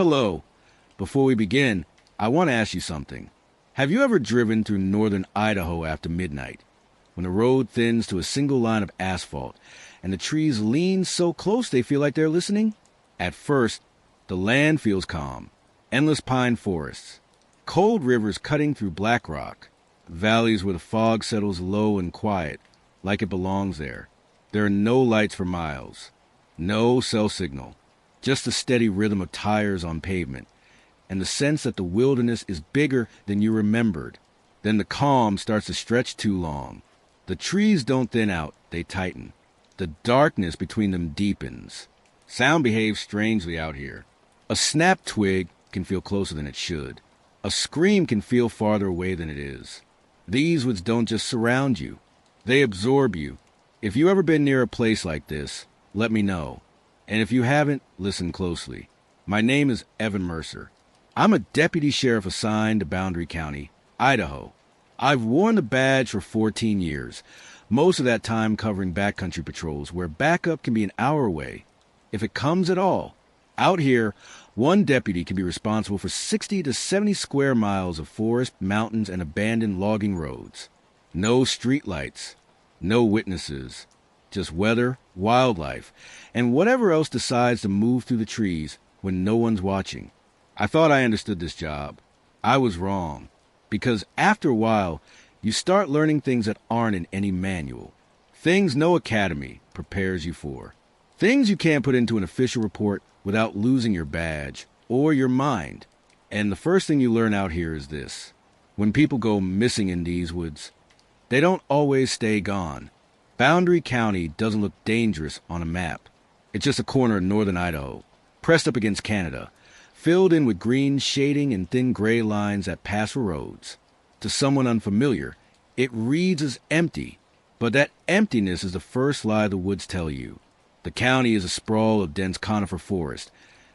Hello. Before we begin, I want to ask you something. Have you ever driven through northern Idaho after midnight, when the road thins to a single line of asphalt, and the trees lean so close they feel like they're listening? At first, the land feels calm. Endless pine forests, cold rivers cutting through black rock, valleys where the fog settles low and quiet, like it belongs there. There are no lights for miles, no cell signal, just the steady rhythm of tires on pavement, and the sense that the wilderness is bigger than you remembered. Then the calm starts to stretch too long. The trees don't thin out, they tighten. The darkness between them deepens. Sound behaves strangely out here. A snapped twig can feel closer than it should. A scream can feel farther away than it is. These woods don't just surround you. They absorb you. If you've ever been near a place like this, let me know. And if you haven't, listen closely. My name is Evan Mercer. I'm a deputy sheriff assigned to Boundary County, Idaho. I've worn the badge for 14 years, most of that time covering backcountry patrols where backup can be an hour away, if it comes at all. Out here, one deputy can be responsible for 60 to 70 square miles of forest, mountains, and abandoned logging roads. No streetlights, no witnesses, just weather, wildlife, and whatever else decides to move through the trees when no one's watching. I thought I understood this job. I was wrong, because after a while, you start learning things that aren't in any manual. Things no academy prepares you for. Things you can't put into an official report without losing your badge or your mind. And the first thing you learn out here is this. When people go missing in these woods, they don't always stay gone. Boundary County doesn't look dangerous on a map. It's just a corner of northern Idaho, pressed up against Canada, filled in with green shading and thin gray lines that pass for roads. To someone unfamiliar, it reads as empty, but that emptiness is the first lie the woods tell you. The county is a sprawl of dense conifer forest,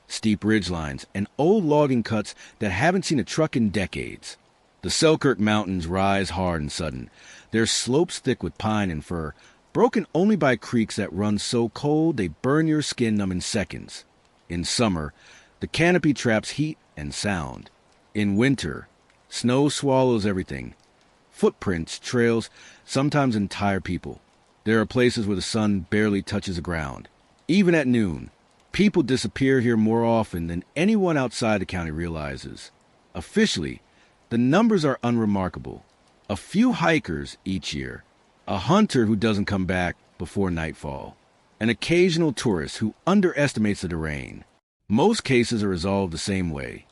steep ridgelines, and old logging cuts that haven't seen a truck in decades. The Selkirk Mountains rise hard and sudden, their slopes thick with pine and fir, broken only by creeks that run so cold they burn your skin numb in seconds. In summer, the canopy traps heat and sound. In winter, snow swallows everything. Footprints, trails, sometimes entire people. There are places where the sun barely touches the ground. Even at noon, people disappear here more often than anyone outside the county realizes. Officially, the numbers are unremarkable. A few hikers each year, a hunter who doesn't come back before nightfall, an occasional tourist who underestimates the terrain. Most cases are resolved the same way.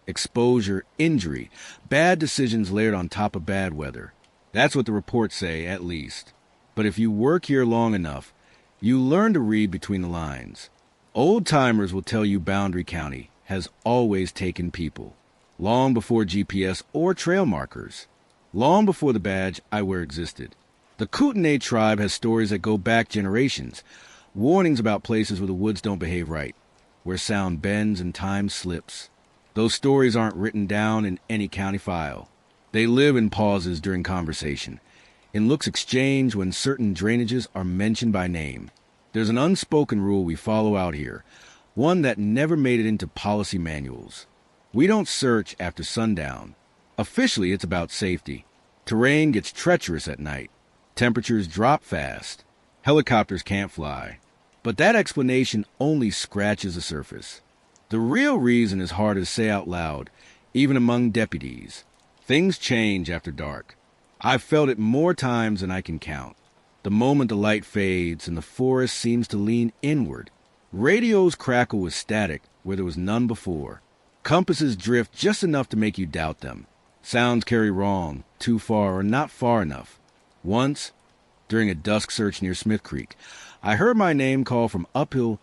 Exposure, injury, bad decisions layered on top of bad weather. That's what the reports say, at least. But if you work here long enough, you learn to read between the lines. Old-timers will tell you Boundary County has always taken people, long before GPS or trail markers, long before the badge I wear existed. The Kootenai tribe has stories that go back generations, warnings about places where the woods don't behave right, where sound bends and time slips. Those stories aren't written down in any county file. They live in pauses during conversation, in looks exchanged when certain drainages are mentioned by name. There's an unspoken rule we follow out here, one that never made it into policy manuals. We don't search after sundown. Officially, it's about safety. Terrain gets treacherous at night. Temperatures drop fast. Helicopters can't fly. But that explanation only scratches the surface. The real reason is hard to say out loud, even among deputies. Things change after dark. I've felt it more times than I can count. The moment the light fades and the forest seems to lean inward. Radios crackle with static where there was none before. Compasses drift just enough to make you doubt them. Sounds carry wrong, too far, or not far enough. Once, during a dusk search near Smith Creek, I heard my name called from uphill,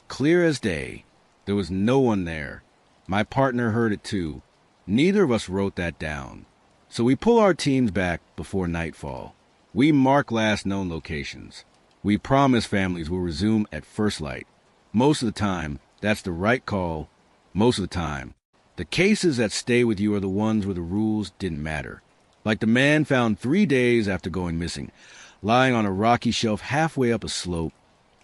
clear as day. There was no one there. My partner heard it too. Neither of us wrote that down. So we pull our teams back before nightfall. We mark last known locations. We promise families will resume at first light. Most of the time, that's the right call. Most of the time. The cases that stay with you are the ones where the rules didn't matter. Like the man found 3 days after going missing, lying on a rocky shelf halfway up a slope.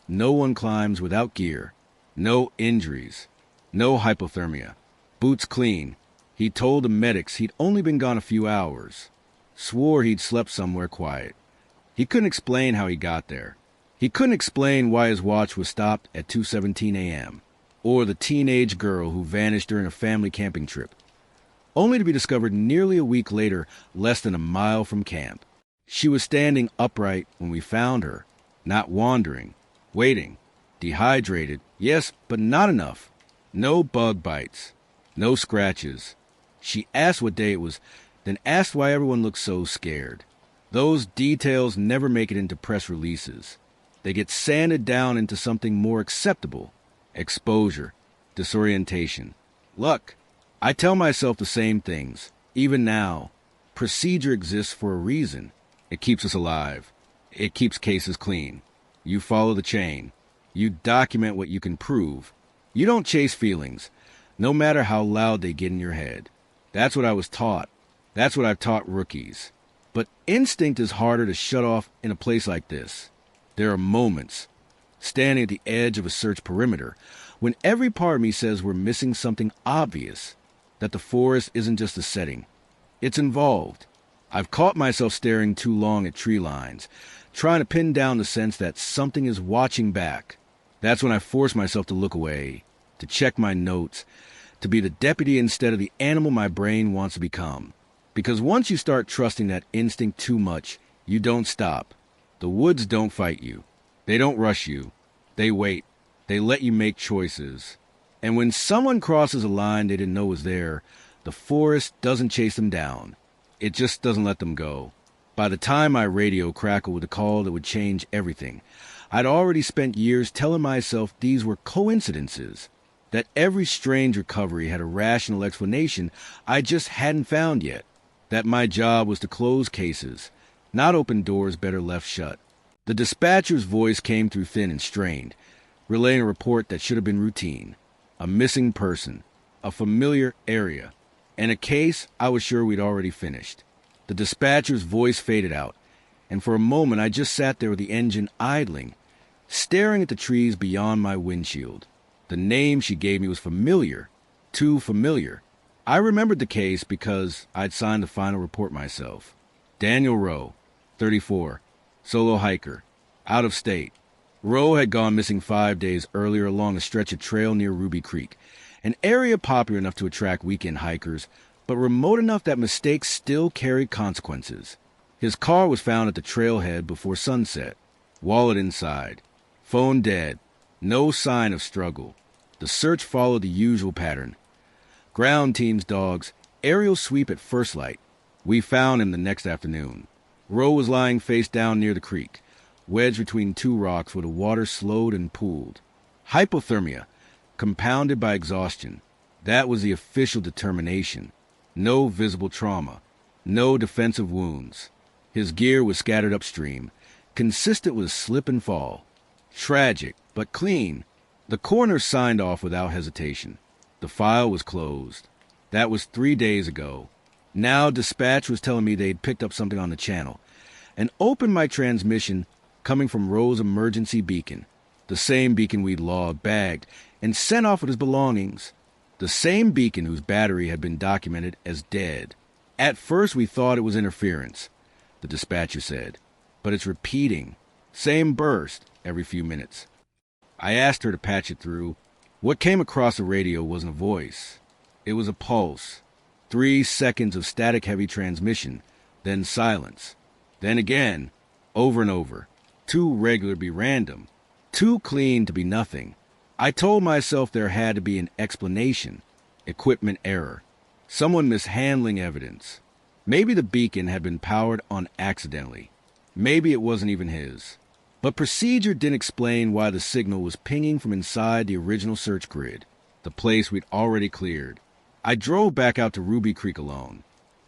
No one climbs without gear. No injuries. No hypothermia. Boots clean. He told the medics he'd only been gone a few hours. Swore he'd slept somewhere quiet. He couldn't explain how he got there. He couldn't explain why his watch was stopped at 2:17 a.m., or the teenage girl who vanished during a family camping trip, only to be discovered nearly a week later, less than a mile from camp. She was standing upright when we found her, not wandering, waiting, dehydrated, yes, but not enough. No bug bites, no scratches. She asked what day it was, then asked why everyone looked so scared. Those details never make it into press releases. They get sanded down into something more acceptable. Exposure, disorientation, luck. I tell myself the same things, even now. Procedure exists for a reason. It keeps us alive. It keeps cases clean. You follow the chain. You document what you can prove. You don't chase feelings, no matter how loud they get in your head. That's what I was taught. That's what I've taught rookies. But instinct is harder to shut off in a place like this. There are moments, standing at the edge of a search perimeter, when every part of me says we're missing something obvious, that the forest isn't just a setting. It's involved. I've caught myself staring too long at tree lines, trying to pin down the sense that something is watching back. That's when I force myself to look away, to check my notes, to be the deputy instead of the animal my brain wants to become. Because once you start trusting that instinct too much, you don't stop. The woods don't fight you. They don't rush you. They wait. They let you make choices. And when someone crosses a line they didn't know was there, the forest doesn't chase them down. It just doesn't let them go. By the time my radio crackled with a call that would change everything, I'd already spent years telling myself these were coincidences, that every strange recovery had a rational explanation I just hadn't found yet, that my job was to close cases, not open doors better left shut. The dispatcher's voice came through thin and strained, relaying a report that should have been routine. A missing person, a familiar area, and a case I was sure we'd already finished. The dispatcher's voice faded out, and for a moment I just sat there with the engine idling, staring at the trees beyond my windshield. The name she gave me was familiar, too familiar. I remembered the case because I'd signed the final report myself. Daniel Rowe, 34, solo hiker, out of state. Rowe had gone missing 5 days earlier along a stretch of trail near Ruby Creek, an area popular enough to attract weekend hikers, but remote enough that mistakes still carried consequences. His car was found at the trailhead before sunset, wallet inside, phone dead, no sign of struggle. The search followed the usual pattern. Ground team's dogs, aerial sweep at first light. We found him the next afternoon. Rowe was lying face down near the creek, wedged between two rocks where the water slowed and pooled. Hypothermia, compounded by exhaustion. That was the official determination. No visible trauma. No defensive wounds. His gear was scattered upstream, consistent with slip and fall. Tragic, but clean. The coroner signed off without hesitation. The file was closed. That was 3 days ago. Now dispatch was telling me they'd picked up something on the channel, and opened my transmission coming from Rowe's emergency beacon, the same beacon we'd logged, bagged, and sent off with his belongings, the same beacon whose battery had been documented as dead. At first we thought it was interference, the dispatcher said, but it's repeating, same burst every few minutes. I asked her to patch it through. What came across the radio wasn't a voice. It was a pulse. 3 seconds of static-heavy transmission, then silence. Then again, over and over. Too regular to be random. Too clean to be nothing. I told myself there had to be an explanation. Equipment error. Someone mishandling evidence. Maybe the beacon had been powered on accidentally. Maybe it wasn't even his. But procedure didn't explain why the signal was pinging from inside the original search grid, the place we'd already cleared. I drove back out to Ruby Creek alone.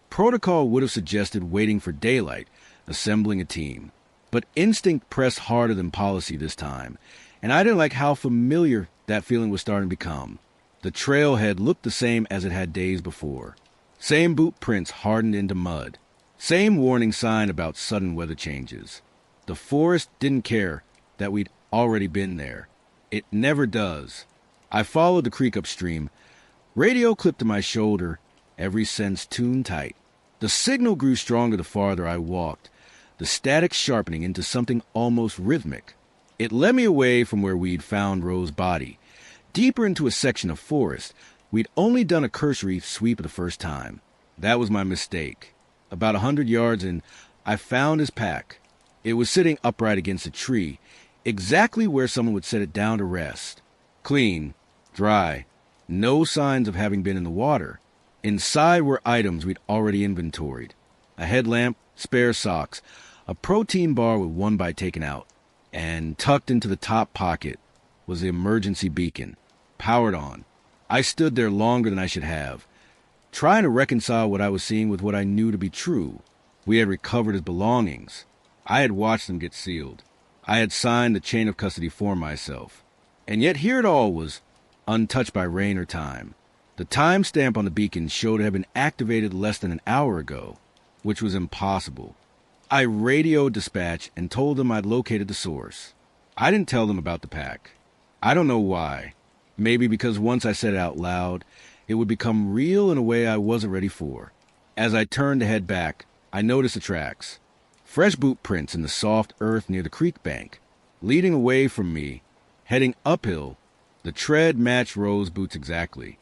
Protocol would have suggested waiting for daylight, assembling a team. But instinct pressed harder than policy this time, and I didn't like how familiar that feeling was starting to become. The trailhead looked the same as it had days before. Same boot prints hardened into mud. Same warning sign about sudden weather changes. The forest didn't care that we'd already been there. It never does. I followed the creek upstream, radio clipped to my shoulder, every sense tuned tight. The signal grew stronger the farther I walked, the static sharpening into something almost rhythmic. It led me away from where we'd found Rose's body, deeper into a section of forest. We'd only done a cursory sweep of the first time. That was my mistake. About 100 yards in, I found his pack. It was sitting upright against a tree, exactly where someone would set it down to rest. Clean, dry, no signs of having been in the water. Inside were items we'd already inventoried. A headlamp, spare socks, a protein bar with one bite taken out, and tucked into the top pocket was the emergency beacon, powered on. I stood there longer than I should have, trying to reconcile what I was seeing with what I knew to be true. We had recovered his belongings. I had watched them get sealed. I had signed the chain of custody for myself. And yet here it all was, untouched by rain or time. The timestamp on the beacon showed it had been activated less than an hour ago, which was impossible. I radioed dispatch and told them I'd located the source. I didn't tell them about the pack. I don't know why. Maybe because once I said it out loud, it would become real in a way I wasn't ready for. As I turned to head back, I noticed the tracks. Fresh boot prints in the soft earth near the creek bank. Leading away from me, heading uphill, the tread matched Rose's boots exactly.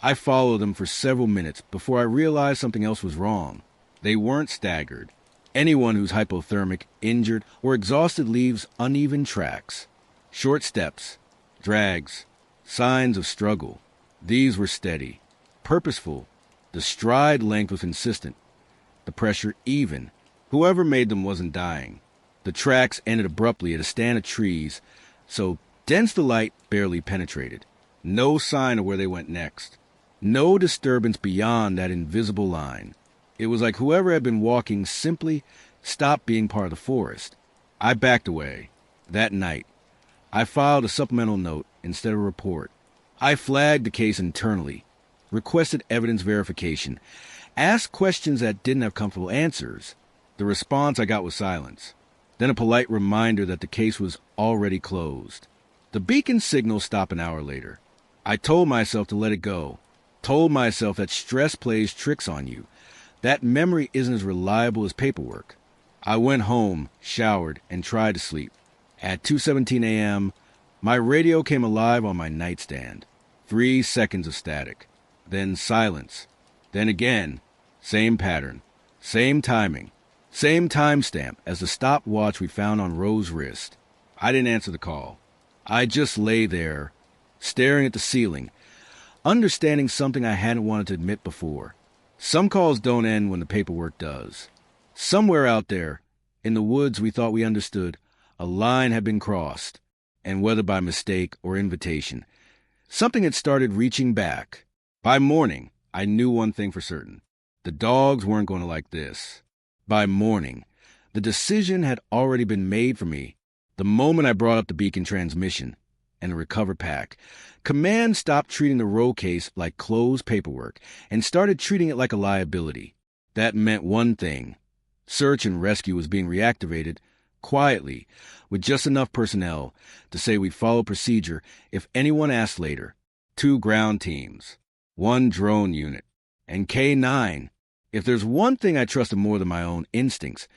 I followed them for several minutes before I realized something else was wrong. They weren't staggered. Anyone who's hypothermic, injured, or exhausted leaves uneven tracks. Short steps, drags, signs of struggle. These were steady, purposeful. The stride length was consistent. The pressure even. Whoever made them wasn't dying. The tracks ended abruptly at a stand of trees, so dense the light barely penetrated. No sign of where they went next. No disturbance beyond that invisible line. It was like whoever had been walking simply stopped being part of the forest. I backed away. That night, I filed a supplemental note instead of a report. I flagged the case internally, requested evidence verification, asked questions that didn't have comfortable answers. The response I got was silence. Then a polite reminder that the case was already closed. The beacon signal stopped an hour later. I told myself to let it go. Told myself that stress plays tricks on you. That memory isn't as reliable as paperwork. I went home, showered, and tried to sleep. At 2:17 a.m., my radio came alive on my nightstand. 3 seconds of static. Then silence. Then again. Same pattern. Same timing. Same timestamp as the stopwatch we found on Rose's wrist. I didn't answer the call. I just lay there, staring at the ceiling, understanding something I hadn't wanted to admit before. Some calls don't end when the paperwork does. Somewhere out there, in the woods we thought we understood, a line had been crossed, and whether by mistake or invitation, something had started reaching back. By morning, I knew one thing for certain. The dogs weren't going to like this. By morning, the decision had already been made for me. The moment I brought up the beacon transmission and the recovered pack, Command stopped treating the row case like closed paperwork and started treating it like a liability. That meant one thing. Search and rescue was being reactivated, quietly, with just enough personnel to say we'd follow procedure if anyone asked later. 2 ground teams, 1 drone unit, and K9. If there's one thing I trusted more than my own instincts,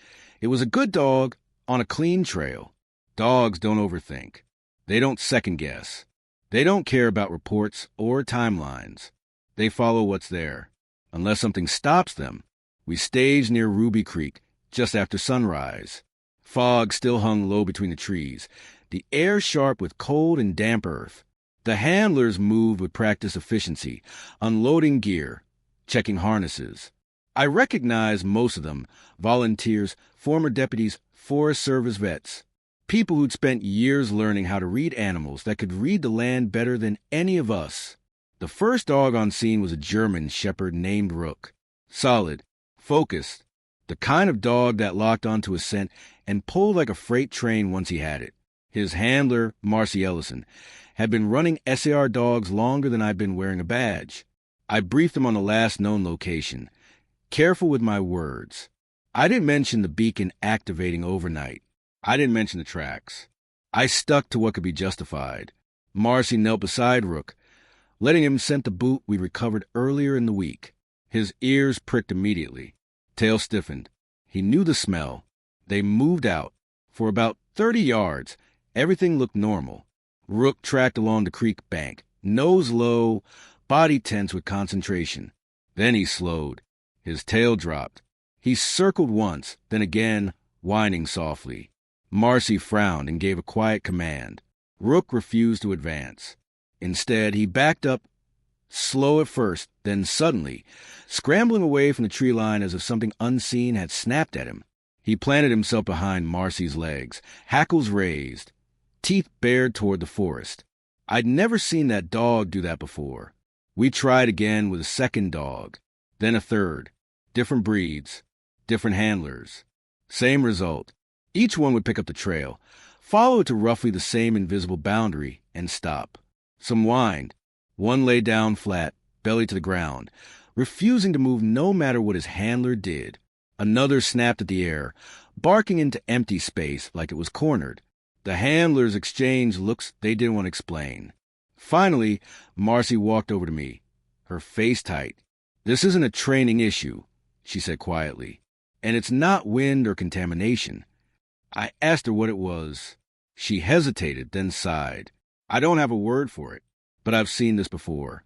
it was a good dog on a clean trail. Dogs don't overthink. They don't second-guess. They don't care about reports or timelines. They follow what's there. Unless something stops them. We staged near Ruby Creek just after sunrise. Fog still hung low between the trees, the air sharp with cold and damp earth. The handlers moved with practiced efficiency, unloading gear, checking harnesses. I recognized most of them, volunteers, former deputies, Forest Service vets. People who'd spent years learning how to read animals that could read the land better than any of us. The first dog on scene was a German shepherd named Rook. Solid, focused, the kind of dog that locked onto a scent and pulled like a freight train once he had it. His handler, Marcy Ellison, had been running SAR dogs longer than I'd been wearing a badge. I briefed him on the last known location, careful with my words. I didn't mention the beacon activating overnight. I didn't mention the tracks. I stuck to what could be justified. Marcy knelt beside Rook, letting him scent the boot we recovered earlier in the week. His ears pricked immediately. Tail stiffened. He knew the smell. They moved out. For about 30 yards, everything looked normal. Rook tracked along the creek bank, nose low, body tense with concentration. Then he slowed. His tail dropped. He circled once, then again, whining softly. Marcy frowned and gave a quiet command. Rook refused to advance. Instead, he backed up, slow at first, then suddenly, scrambling away from the tree line as if something unseen had snapped at him. He planted himself behind Marcy's legs, hackles raised, teeth bared toward the forest. I'd never seen that dog do that before. We tried again with a second dog, then a third. Different breeds, different handlers. Same result. Each one would pick up the trail, follow it to roughly the same invisible boundary, and stop. Some whined. One lay down flat, belly to the ground, refusing to move no matter what his handler did. Another snapped at the air, barking into empty space like it was cornered. The handlers exchanged looks they didn't want to explain. Finally, Marcy walked over to me, her face tight. "This isn't a training issue," she said quietly, "and it's not wind or contamination." I asked her what it was. She hesitated, then sighed. "I don't have a word for it, but I've seen this before."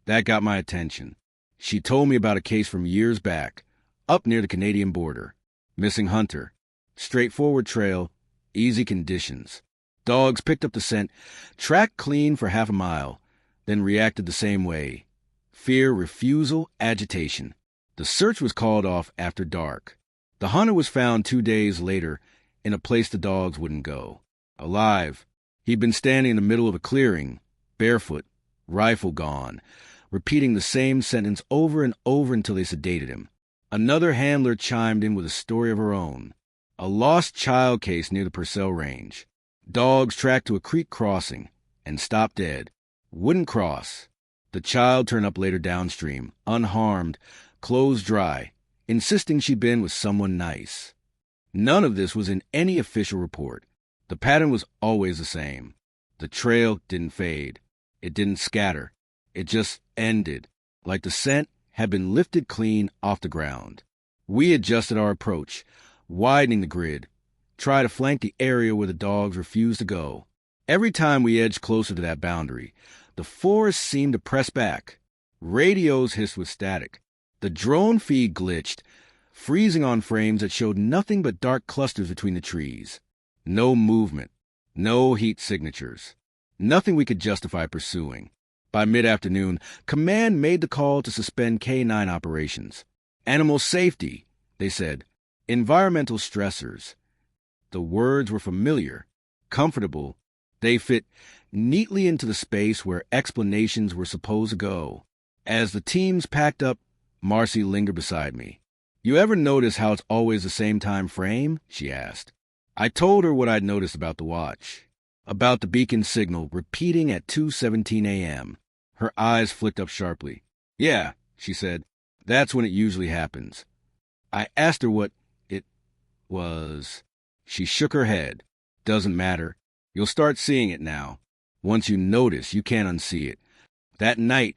That got my attention. She told me about a case from years back, up near the Canadian border. Missing hunter. Straightforward trail, easy conditions. Dogs picked up the scent, tracked clean for half a mile, then reacted the same way. Fear, refusal, agitation. The search was called off after dark. The hunter was found 2 days later in a place the dogs wouldn't go. Alive. He'd been standing in the middle of a clearing, barefoot, rifle gone, repeating the same sentence over and over until they sedated him. Another handler chimed in with a story of her own. A lost child case near the Purcell Range. Dogs tracked to a creek crossing and stopped dead. Wouldn't cross. The child turned up later downstream, unharmed, clothes dry, insisting she'd been with someone nice. None of this was in any official report. The pattern was always the same. The trail didn't fade. It didn't scatter. It just ended, like the scent had been lifted clean off the ground. We adjusted our approach, widening the grid, tried to flank the area where the dogs refused to go. Every time we edged closer to that boundary, the forest seemed to press back. Radios hissed with static. The drone feed glitched, freezing on frames that showed nothing but dark clusters between the trees. No movement, no heat signatures, nothing we could justify pursuing. By mid-afternoon, Command made the call to suspend K-9 operations. Animal safety, they said. Environmental stressors. The words were familiar, comfortable. They fit neatly into the space where explanations were supposed to go. As the teams packed up, Marcy lingered beside me. "You ever notice how it's always the same time frame?" she asked. I told her what I'd noticed about the watch, about the beacon signal repeating at 2:17 a.m. Her eyes flicked up sharply. "Yeah," she said, "that's when it usually happens." I asked her what it was. She shook her head. "Doesn't matter. You'll start seeing it now. Once you notice, you can't unsee it." That night,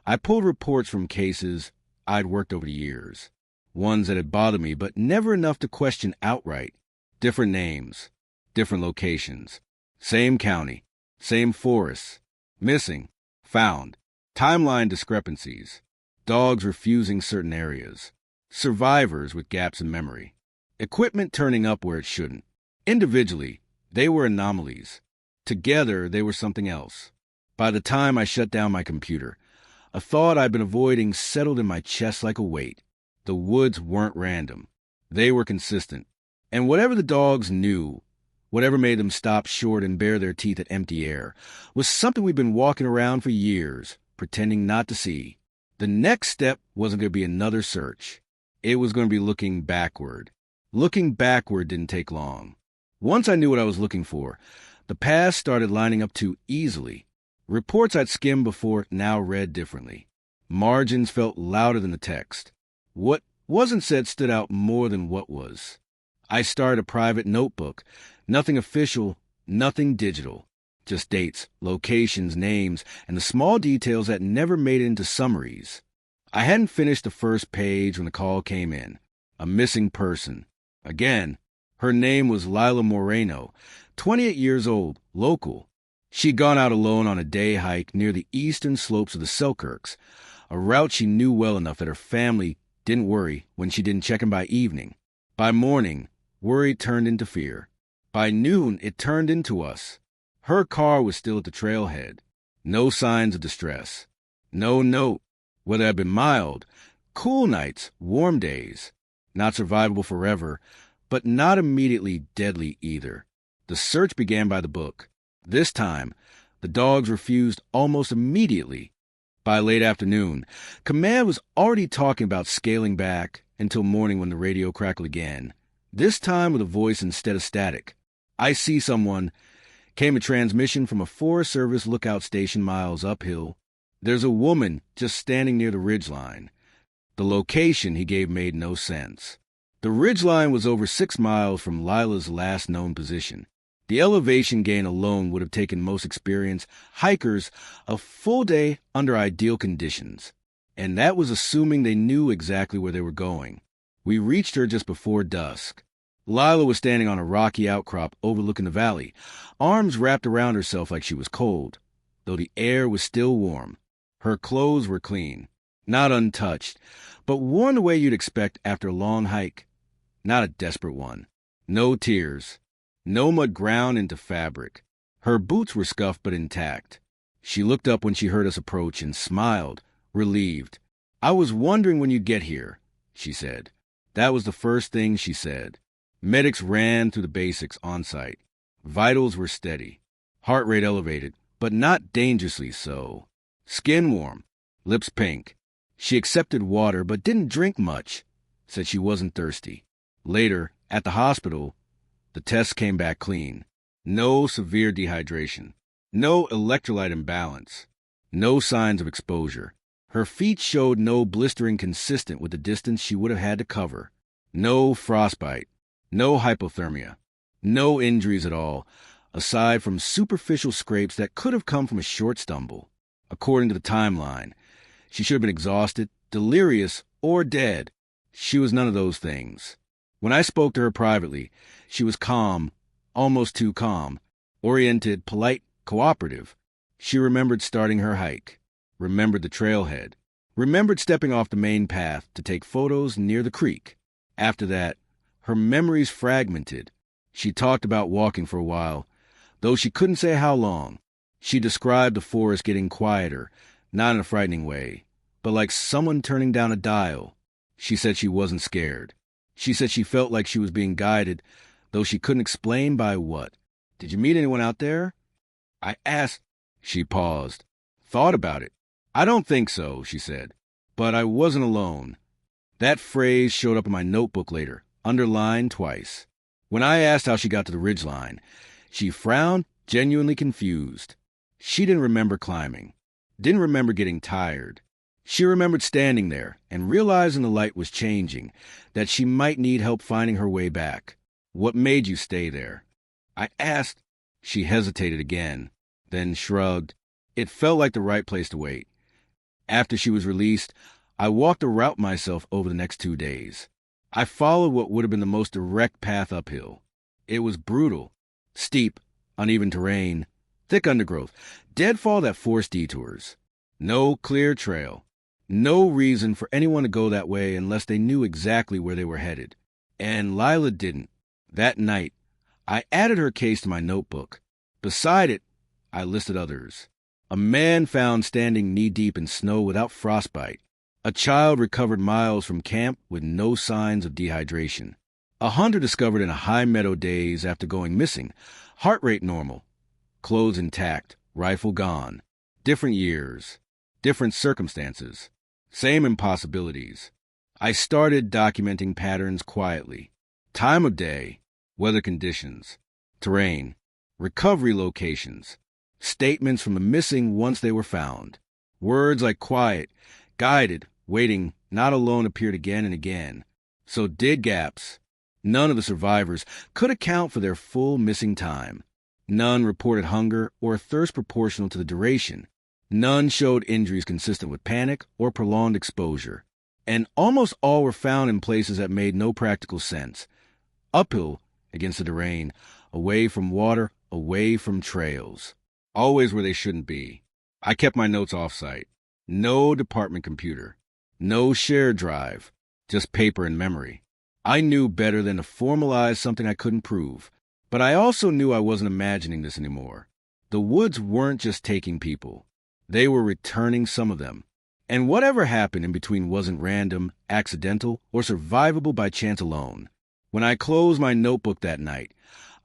I pulled reports from cases I'd worked over the years. Ones that had bothered me, but never enough to question outright. Different names, different locations. Same county, same forests. Missing, found. Timeline discrepancies. Dogs refusing certain areas. Survivors with gaps in memory. Equipment turning up where it shouldn't. Individually, they were anomalies. Together, they were something else. By the time I shut down my computer, a thought I'd been avoiding settled in my chest like a weight. The woods weren't random. They were consistent. And whatever the dogs knew, whatever made them stop short and bare their teeth at empty air, was something we'd been walking around for years, pretending not to see. The next step wasn't going to be another search. It was going to be looking backward. Looking backward didn't take long. Once I knew what I was looking for, the past started lining up too easily. Reports I'd skimmed before now read differently. Margins felt louder than the text. What wasn't said stood out more than what was. I started a private notebook. Nothing official, nothing digital. Just dates, locations, names, and the small details that never made it into summaries. I hadn't finished the first page when the call came in. A missing person. Again, her name was Lila Moreno, 28 years old, local. She'd gone out alone on a day hike near the eastern slopes of the Selkirks, a route she knew well enough that her family didn't worry when she didn't check in by evening. By morning, worry turned into fear. By noon, it turned into us. Her car was still at the trailhead. No signs of distress. No note. Weather had been mild. Cool nights, warm days. Not survivable forever, but not immediately deadly either. The search began by the book. This time, the dogs refused almost immediately. By late afternoon, Command was already talking about scaling back until morning when the radio crackled again. This time with a voice instead of static. "I see someone," came a transmission from a Forest Service lookout station miles uphill. "There's a woman just standing near the ridgeline." The location he gave made no sense. The ridgeline was over 6 miles from Lila's last known position. The elevation gain alone would have taken most experienced hikers a full day under ideal conditions, and that was assuming they knew exactly where they were going. We reached her just before dusk. Lila was standing on a rocky outcrop overlooking the valley, arms wrapped around herself like she was cold, though the air was still warm. Her clothes were clean, not untouched, but worn the way you'd expect after a long hike. Not a desperate one. No tears. No mud ground into fabric. Her boots were scuffed but intact. She looked up when she heard us approach and smiled, relieved. "I was wondering when you'd get here," she said. That was the first thing she said. Medics ran through the basics on site. Vitals were steady. Heart rate elevated, but not dangerously so. Skin warm. Lips pink. She accepted water but didn't drink much. Said she wasn't thirsty. Later, at the hospital, the tests came back clean. No severe dehydration. No electrolyte imbalance. No signs of exposure. Her feet showed no blistering consistent with the distance she would have had to cover. No frostbite. No hypothermia. No injuries at all, aside from superficial scrapes that could have come from a short stumble. According to the timeline, she should have been exhausted, delirious, or dead. She was none of those things. When I spoke to her privately, she was calm, almost too calm, oriented, polite, cooperative. She remembered starting her hike, remembered the trailhead, remembered stepping off the main path to take photos near the creek. After that, her memories fragmented. She talked about walking for a while, though she couldn't say how long. She described the forest getting quieter, not in a frightening way, but like someone turning down a dial. She said she wasn't scared. She said she felt like she was being guided, though she couldn't explain by what. "Did you meet anyone out there?" I asked. She paused. Thought about it. "I don't think so," she said. But I wasn't alone. That phrase showed up in my notebook later, underlined twice. When I asked how she got to the ridgeline, she frowned, genuinely confused. She didn't remember climbing. Didn't remember getting tired. She remembered standing there and realizing the light was changing, that she might need help finding her way back. "What made you stay there?" I asked. She hesitated again, then shrugged. It felt like the right place to wait. After she was released, I walked the route myself over the next 2 days. I followed what would have been the most direct path uphill. It was brutal, steep, uneven terrain, thick undergrowth, deadfall that forced detours. No clear trail. No reason for anyone to go that way unless they knew exactly where they were headed. And Lila didn't. That night, I added her case to my notebook. Beside it, I listed others. A man found standing knee-deep in snow without frostbite. A child recovered miles from camp with no signs of dehydration. A hunter discovered in a high meadow days after going missing. Heart rate normal. Clothes intact. Rifle gone. Different years. Different circumstances. Same impossibilities. I started documenting patterns quietly. Time of day. Weather conditions. Terrain. Recovery locations. Statements from the missing once they were found. Words like quiet, guided, waiting, not alone appeared again and again. So did gaps. None of the survivors could account for their full missing time. None reported hunger or thirst proportional to the duration. None showed injuries consistent with panic or prolonged exposure. And almost all were found in places that made no practical sense. Uphill against the terrain, away from water, away from trails. Always where they shouldn't be. I kept my notes off-site. No department computer. No shared drive. Just paper and memory. I knew better than to formalize something I couldn't prove. But I also knew I wasn't imagining this anymore. The woods weren't just taking people. They were returning some of them. And whatever happened in between wasn't random, accidental, or survivable by chance alone. When I closed my notebook that night,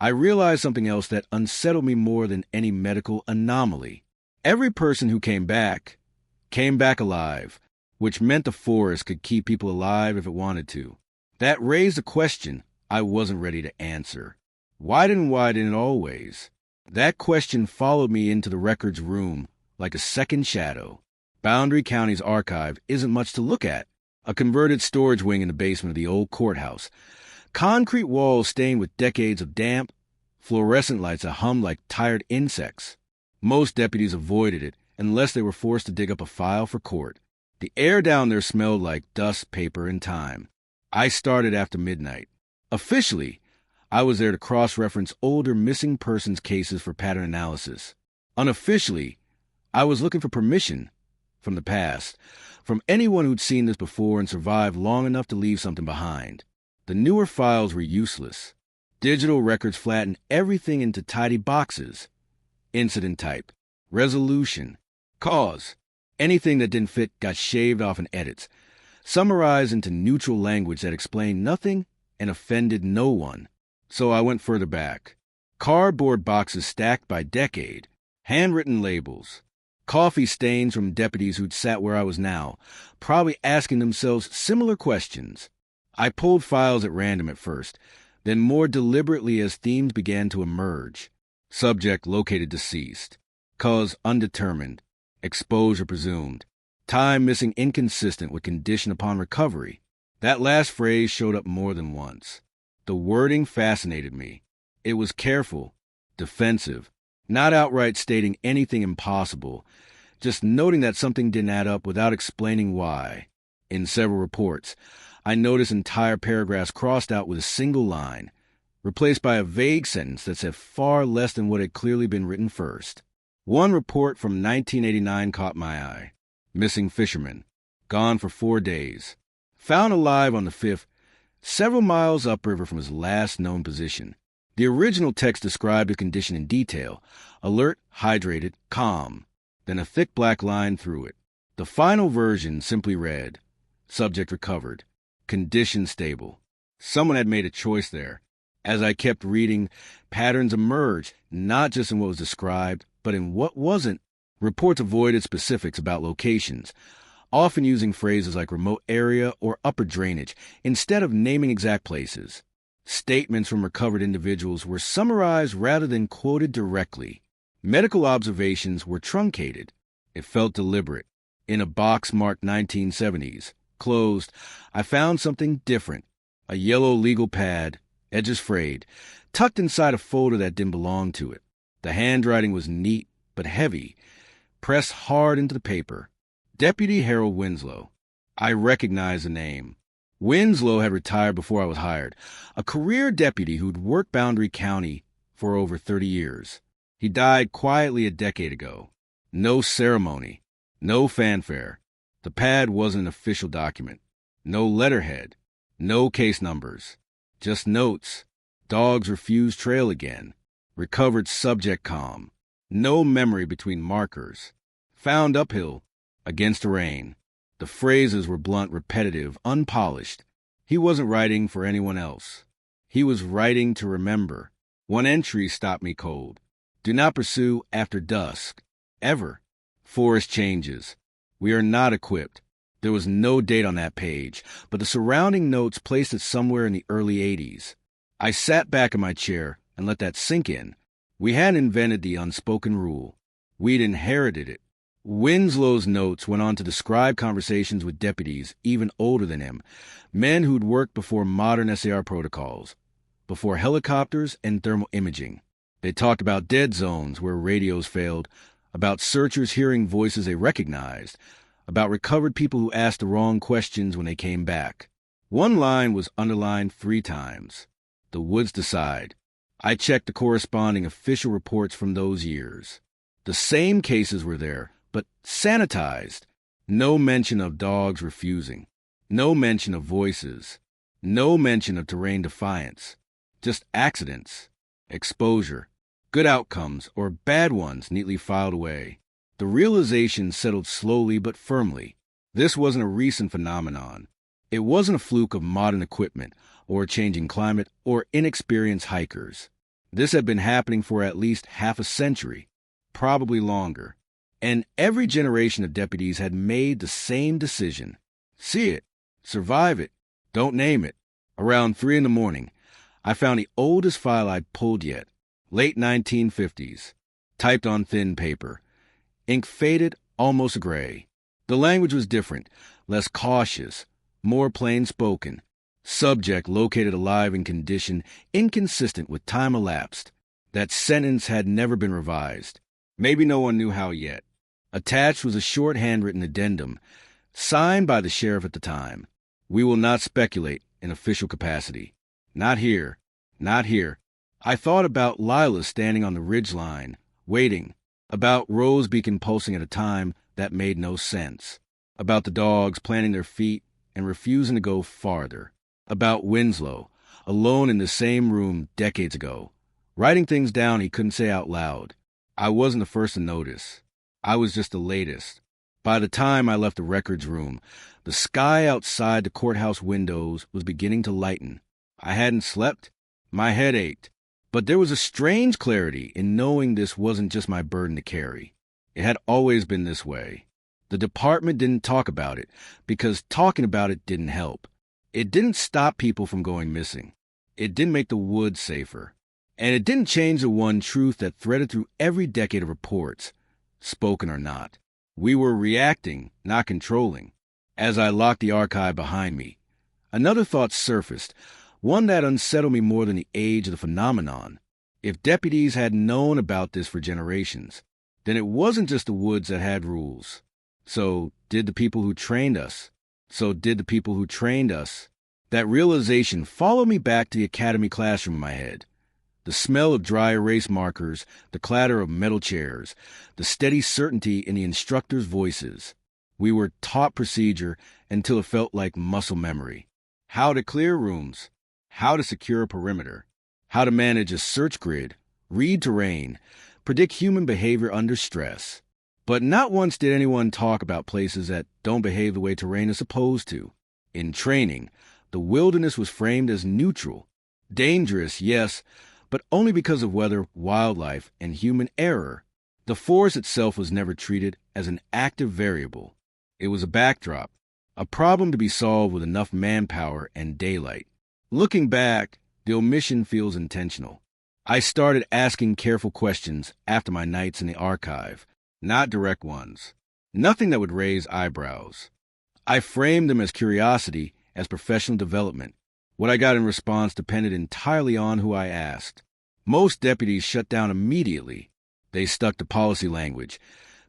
I realized something else that unsettled me more than any medical anomaly. Every person who came back alive, which meant the forest could keep people alive if it wanted to. That raised a question I wasn't ready to answer. Why didn't it always? That question followed me into the records room like a second shadow. Boundary County's archive isn't much to look at. A converted storage wing in the basement of the old courthouse. Concrete walls stained with decades of damp, fluorescent lights that hummed like tired insects. Most deputies avoided it unless they were forced to dig up a file for court. The air down there smelled like dust, paper, and time. I started after midnight. Officially, I was there to cross-reference older missing persons cases for pattern analysis. Unofficially, I was looking for permission from the past, from anyone who'd seen this before and survived long enough to leave something behind. The newer files were useless. Digital records flattened everything into tidy boxes. Incident type, resolution, cause. Anything that didn't fit got shaved off in edits, summarized into neutral language that explained nothing and offended no one. So I went further back. Cardboard boxes stacked by decade, handwritten labels, coffee stains from deputies who'd sat where I was now, probably asking themselves similar questions. I pulled files at random at first, then more deliberately as themes began to emerge. Subject located deceased. Cause undetermined. Exposure presumed. Time missing inconsistent with condition upon recovery. That last phrase showed up more than once. The wording fascinated me. It was careful, defensive, not outright stating anything impossible, just noting that something didn't add up without explaining why. In several reports, I noticed entire paragraphs crossed out with a single line, replaced by a vague sentence that said far less than what had clearly been written first. One report from 1989 caught my eye. Missing fisherman. Gone for 4 days. Found alive on the 5th, several miles upriver from his last known position. The original text described the condition in detail. Alert, hydrated, calm. Then a thick black line through it. The final version simply read, subject recovered. Condition stable. Someone had made a choice there. As I kept reading, patterns emerged, not just in what was described, but in what wasn't. Reports avoided specifics about locations, often using phrases like remote area or upper drainage, instead of naming exact places. Statements from recovered individuals were summarized rather than quoted directly. Medical observations were truncated. It felt deliberate. In a box marked 1970s, closed, I found something different. A yellow legal pad, edges frayed, tucked inside a folder that didn't belong to it. The handwriting was neat but heavy, pressed hard into the paper. Deputy Harold Winslow. I recognized the name. Winslow had retired before I was hired, a career deputy who'd worked Boundary County for over 30 years. He died quietly a decade ago. No ceremony, no fanfare. The pad wasn't an official document. No letterhead, no case numbers. Just notes. Dogs refused trail again. Recovered subject calm. No memory between markers. Found uphill, against the rain. The phrases were blunt, repetitive, unpolished. He wasn't writing for anyone else. He was writing to remember. One entry stopped me cold. Do not pursue after dusk. Ever. Forest changes. We are not equipped. There was no date on that page, but the surrounding notes placed it somewhere in the early 80s. I sat back in my chair and let that sink in. We hadn't invented the unspoken rule. We'd inherited it. Winslow's notes went on to describe conversations with deputies even older than him, men who'd worked before modern SAR protocols, before helicopters and thermal imaging. They talked about dead zones where radios failed, about searchers hearing voices they recognized, about recovered people who asked the wrong questions when they came back. One line was underlined 3 times. The woods decide. I checked the corresponding official reports from those years. The same cases were there, but sanitized. No mention of dogs refusing. No mention of voices. No mention of terrain defiance. Just accidents, exposure, good outcomes, or bad ones neatly filed away. The realization settled slowly but firmly. This wasn't a recent phenomenon. It wasn't a fluke of modern equipment, or a changing climate, or inexperienced hikers. This had been happening for at least half a century, probably longer. And every generation of deputies had made the same decision. See it, survive it, don't name it. Around 3 a.m, I found the oldest file I'd pulled yet, late 1950s, typed on thin paper. Ink faded, almost gray. The language was different, less cautious, more plain-spoken. Subject located alive in condition inconsistent with time elapsed. That sentence had never been revised. Maybe no one knew how yet. Attached was a short handwritten addendum, signed by the sheriff at the time. We will not speculate in official capacity. Not here. Not here. I thought about Lila standing on the ridgeline, waiting. About Rose Beacon pulsing at a time that made no sense. About the dogs planting their feet and refusing to go farther. About Winslow, alone in the same room decades ago, writing things down he couldn't say out loud. I wasn't the first to notice. I was just the latest. By the time I left the records room, the sky outside the courthouse windows was beginning to lighten. I hadn't slept. My head ached. But there was a strange clarity in knowing this wasn't just my burden to carry. It had always been this way. The department didn't talk about it because talking about it didn't help. It didn't stop people from going missing. It didn't make the woods safer. And it didn't change the one truth that threaded through every decade of reports, spoken or not. We were reacting, not controlling. As I locked the archive behind me, another thought surfaced, one that unsettled me more than the age of the phenomenon. If deputies had known about this for generations, then it wasn't just the woods that had rules. So did the people who trained us. So did the people who trained us. That realization followed me back to the academy classroom in my head. The smell of dry erase markers, the clatter of metal chairs, the steady certainty in the instructors' voices. We were taught procedure until it felt like muscle memory. How to clear rooms, how to secure a perimeter, how to manage a search grid, read terrain, predict human behavior under stress. But not once did anyone talk about places that don't behave the way terrain is supposed to. In training, the wilderness was framed as neutral. Dangerous, yes, but only because of weather, wildlife, and human error. The forest itself was never treated as an active variable. It was a backdrop, a problem to be solved with enough manpower and daylight. Looking back, the omission feels intentional. I started asking careful questions after my nights in the archive, not direct ones. Nothing that would raise eyebrows. I framed them as curiosity, as professional development. What I got in response depended entirely on who I asked. Most deputies shut down immediately. They stuck to policy language,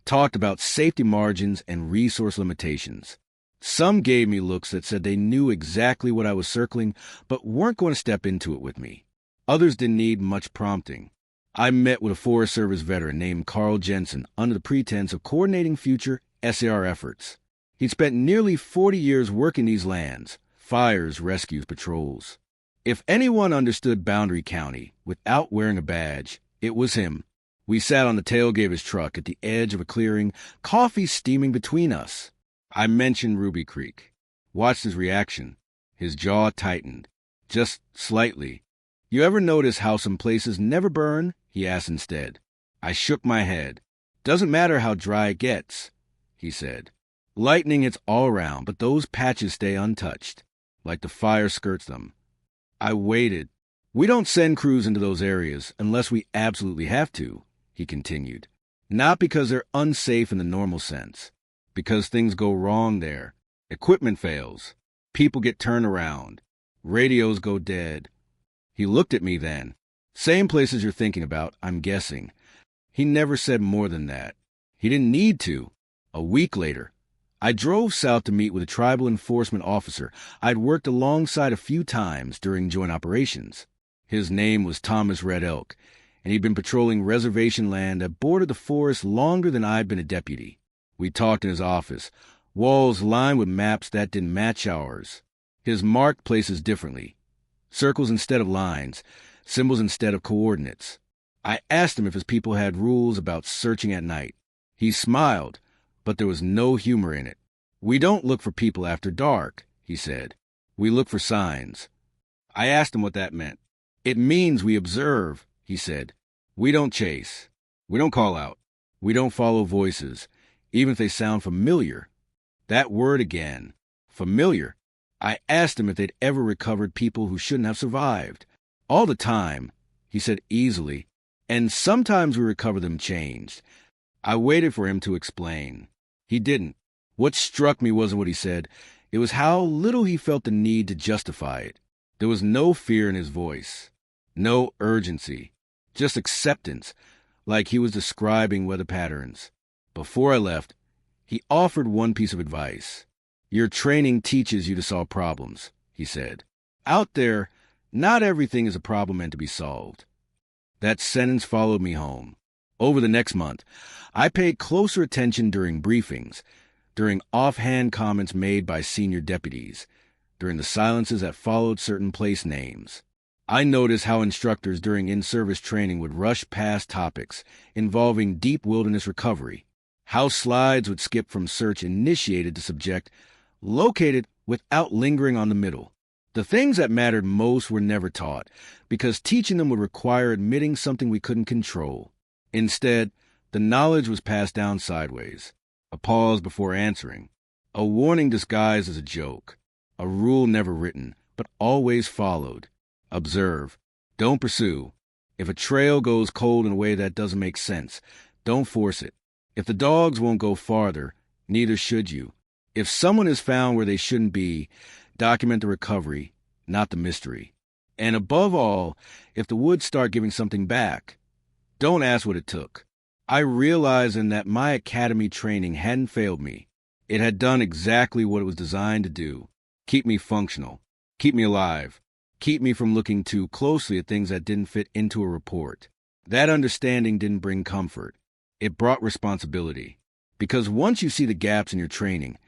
talked about safety margins and resource limitations. Some gave me looks that said they knew exactly what I was circling, but weren't going to step into it with me. Others didn't need much prompting. I met with a Forest Service veteran named Carl Jensen under the pretense of coordinating future SAR efforts. He'd spent nearly 40 years working these lands, fires, rescues, patrols. If anyone understood Boundary County without wearing a badge, it was him. We sat on the tailgate of his truck at the edge of a clearing, coffee steaming between us. I mentioned Ruby Creek. Watched his reaction. His jaw tightened. Just slightly. You ever notice how some places never burn? He asked instead. I shook my head. Doesn't matter how dry it gets, he said. Lightning hits all around, but those patches stay untouched, like the fire skirts them. I waited. We don't send crews into those areas unless we absolutely have to, he continued. Not because they're unsafe in the normal sense. Because things go wrong there. Equipment fails. People get turned around. Radios go dead. He looked at me then. Same places you're thinking about, I'm guessing. He never said more than that. He didn't need to. A week later, I drove south to meet with a tribal enforcement officer I'd worked alongside a few times during joint operations. His name was Thomas Red Elk, and he'd been patrolling reservation land that bordered the forest longer than I'd been a deputy. We talked in his office, walls lined with maps that didn't match ours. His marked places differently. Circles instead of lines, symbols instead of coordinates. I asked him if his people had rules about searching at night. He smiled, but there was no humor in it. "We don't look for people after dark," he said. "We look for signs." I asked him what that meant. "It means we observe," he said. "We don't chase. We don't call out. We don't follow voices, even if they sound familiar." That word again. Familiar. I asked him if they'd ever recovered people who shouldn't have survived. "All the time," he said easily, "and sometimes we recover them changed." I waited for him to explain. He didn't. What struck me wasn't what he said. It was how little he felt the need to justify it. There was no fear in his voice. No urgency. Just acceptance, like he was describing weather patterns. Before I left, he offered one piece of advice. "Your training teaches you to solve problems," he said. "Out there, not everything is a problem meant to be solved." That sentence followed me home. Over the next month, I paid closer attention during briefings, during offhand comments made by senior deputies, during the silences that followed certain place names. I noticed how instructors during in-service training would rush past topics involving deep wilderness recovery, how slides would skip from search initiated to subject located without lingering on the middle. The things that mattered most were never taught, because teaching them would require admitting something we couldn't control. Instead, the knowledge was passed down sideways. A pause before answering. A warning disguised as a joke. A rule never written, but always followed. Observe. Don't pursue. If a trail goes cold in a way that doesn't make sense, don't force it. If the dogs won't go farther, neither should you. If someone is found where they shouldn't be, document the recovery, not the mystery. And above all, if the woods start giving something back, don't ask what it took. I realized in that my academy training hadn't failed me. It had done exactly what it was designed to do. Keep me functional. Keep me alive. Keep me from looking too closely at things that didn't fit into a report. That understanding didn't bring comfort. It brought responsibility. Because once you see the gaps in your training,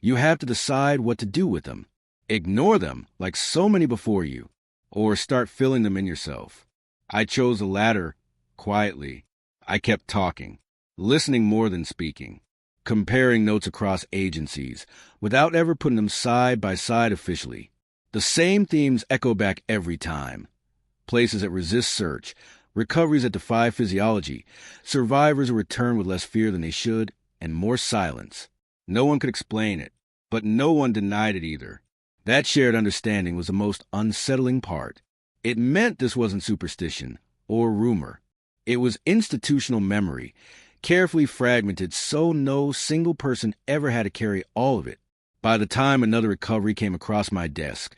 you have to decide what to do with them. Ignore them, like so many before you, or start filling them in yourself. I chose the latter, quietly. I kept talking, listening more than speaking, comparing notes across agencies, without ever putting them side by side officially. The same themes echo back every time. Places that resist search, recoveries that defy physiology, survivors who return with less fear than they should, and more silence. No one could explain it, but no one denied it either. That shared understanding was the most unsettling part. It meant this wasn't superstition or rumor. It was institutional memory, carefully fragmented so no single person ever had to carry all of it. By the time another recovery came across my desk,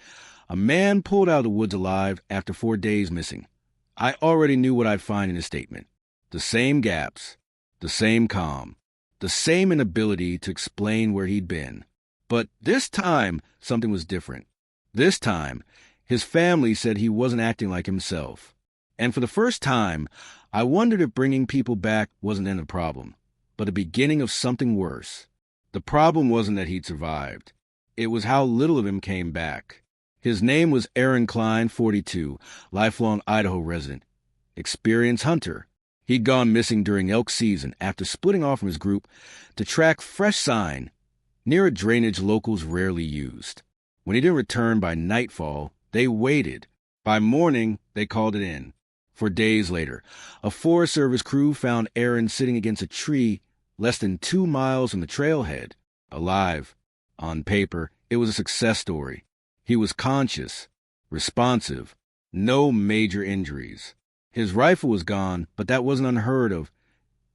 a man pulled out of the woods alive after 4 days missing. I already knew what I'd find in his statement. The same gaps, the same calm, the same inability to explain where he'd been. But this time, something was different. This time, his family said he wasn't acting like himself. And for the first time, I wondered if bringing people back wasn't then the problem, but the beginning of something worse. The problem wasn't that he'd survived. It was how little of him came back. His name was Aaron Klein, 42, lifelong Idaho resident, experienced hunter. He'd gone missing during elk season after splitting off from his group to track fresh sign near a drainage locals rarely used. When he didn't return by nightfall, they waited. By morning, they called it in. For days later, a Forest Service crew found Aaron sitting against a tree less than 2 miles from the trailhead, alive. On paper, it was a success story. He was conscious, responsive, no major injuries. His rifle was gone, but that wasn't unheard of.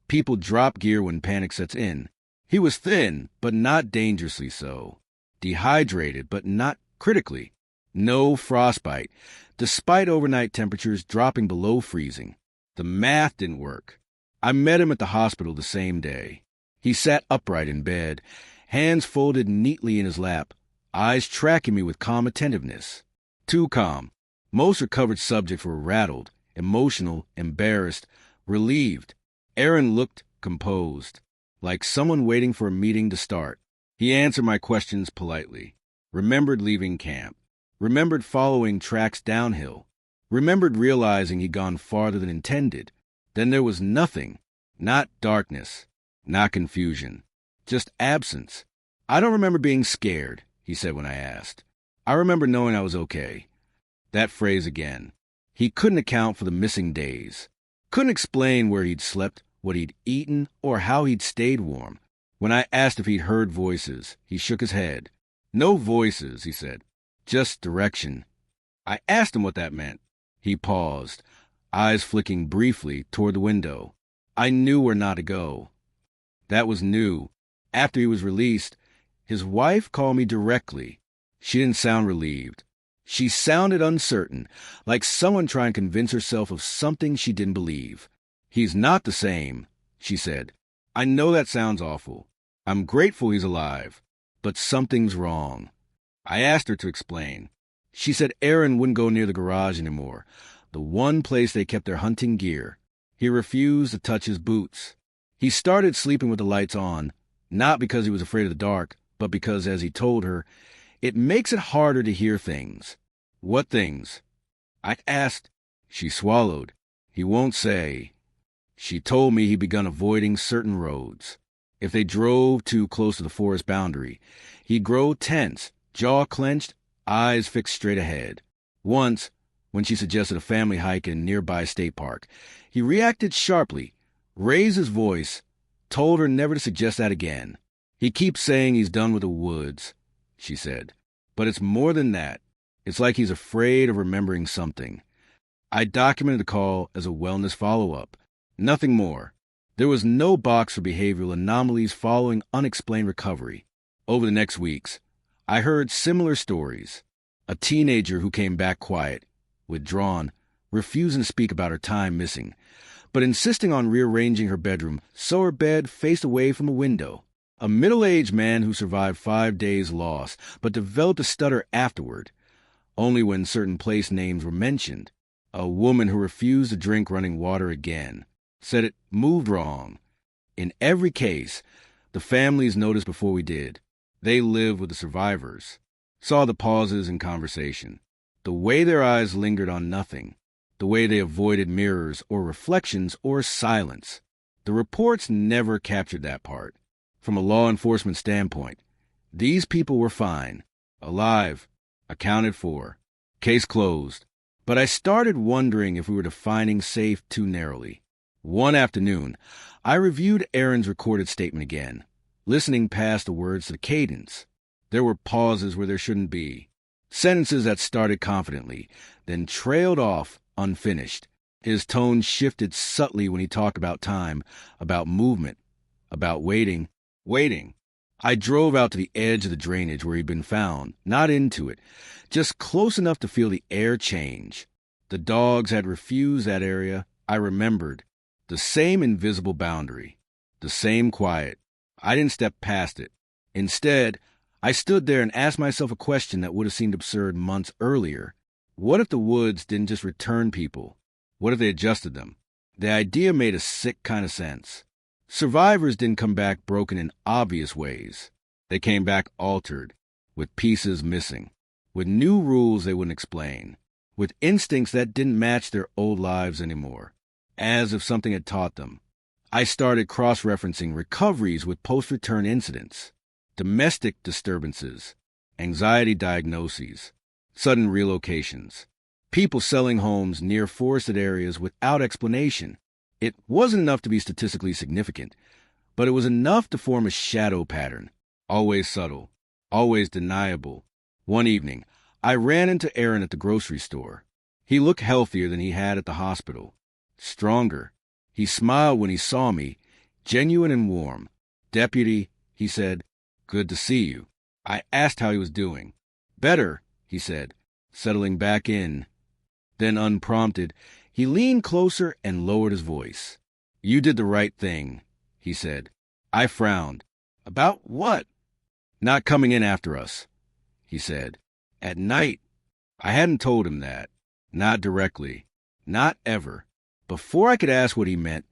People drop gear when panic sets in. He was thin, but not dangerously so. Dehydrated, but not critically. No frostbite, despite overnight temperatures dropping below freezing. The math didn't work. I met him at the hospital the same day. He sat upright in bed, hands folded neatly in his lap, eyes tracking me with calm attentiveness. Too calm. Most recovered subjects were rattled, emotional, embarrassed, relieved. Aaron looked composed, like someone waiting for a meeting to start. He answered my questions politely. Remembered leaving camp. Remembered following tracks downhill. Remembered realizing he'd gone farther than intended. Then there was nothing. Not darkness. Not confusion. Just absence. I don't remember being scared, he said when I asked. I remember knowing I was okay. That phrase again. He couldn't account for the missing days. Couldn't explain where he'd slept, what he'd eaten, or how he'd stayed warm. When I asked if he'd heard voices, he shook his head. No voices, he said. Just direction. I asked him what that meant. He paused, eyes flicking briefly toward the window. I knew where not to go. That was new. After he was released, his wife called me directly. She didn't sound relieved. She sounded uncertain, like someone trying to convince herself of something she didn't believe. He's not the same, she said. I know that sounds awful. I'm grateful he's alive, but something's wrong. I asked her to explain. She said Aaron wouldn't go near the garage anymore, the one place they kept their hunting gear. He refused to touch his boots. He started sleeping with the lights on, not because he was afraid of the dark, but because, as he told her, it makes it harder to hear things. What things? I asked. She swallowed. He won't say. She told me he'd begun avoiding certain roads. If they drove too close to the forest boundary, he'd grow tense, jaw clenched, eyes fixed straight ahead. Once, when she suggested a family hike in a nearby state park, he reacted sharply, raised his voice, told her never to suggest that again. He keeps saying he's done with the woods, she said. But it's more than that. It's like he's afraid of remembering something. I documented the call as a wellness follow-up. Nothing more. There was no box for behavioral anomalies following unexplained recovery. Over the next weeks, I heard similar stories. A teenager who came back quiet, withdrawn, refusing to speak about her time missing, but insisting on rearranging her bedroom so her bed faced away from a window. A middle-aged man who survived 5 days lost, but developed a stutter afterward, only when certain place names were mentioned. A woman who refused to drink running water again, said it moved wrong. In every case, the families noticed before we did. They lived with the survivors, saw the pauses in conversation, the way their eyes lingered on nothing, the way they avoided mirrors or reflections or silence. The reports never captured that part. From a law enforcement standpoint, these people were fine, alive, accounted for, case closed. But I started wondering if we were defining safe too narrowly. One afternoon, I reviewed Aaron's recorded statement again, listening past the words to the cadence. There were pauses where there shouldn't be, sentences that started confidently, then trailed off unfinished. His tone shifted subtly when he talked about time, about movement, about waiting. I drove out to the edge of the drainage where he'd been found, not into it, just close enough to feel the air change. The dogs had refused that area, I remembered. The same invisible boundary, the same quiet. I didn't step past it. Instead, I stood there and asked myself a question that would have seemed absurd months earlier. What if the woods didn't just return people? What if they adjusted them? The idea made a sick kind of sense. Survivors didn't come back broken in obvious ways. They came back altered, with pieces missing, with new rules they wouldn't explain, with instincts that didn't match their old lives anymore, as if something had taught them. I started cross-referencing recoveries with post-return incidents, domestic disturbances, anxiety diagnoses, sudden relocations, people selling homes near forested areas without explanation. It wasn't enough to be statistically significant, but it was enough to form a shadow pattern, always subtle, always deniable. One evening, I ran into Aaron at the grocery store. He looked healthier than he had at the hospital, stronger. He smiled when he saw me, genuine and warm. "Deputy," he said, "good to see you." I asked how he was doing. "Better," he said. settling back in. Then, unprompted, he leaned closer and lowered his voice. "You did the right thing," he said. I frowned. "About what?" "Not coming in after us," he said. "At night." I hadn't told him that. Not directly. Not ever. Before I could ask what he meant,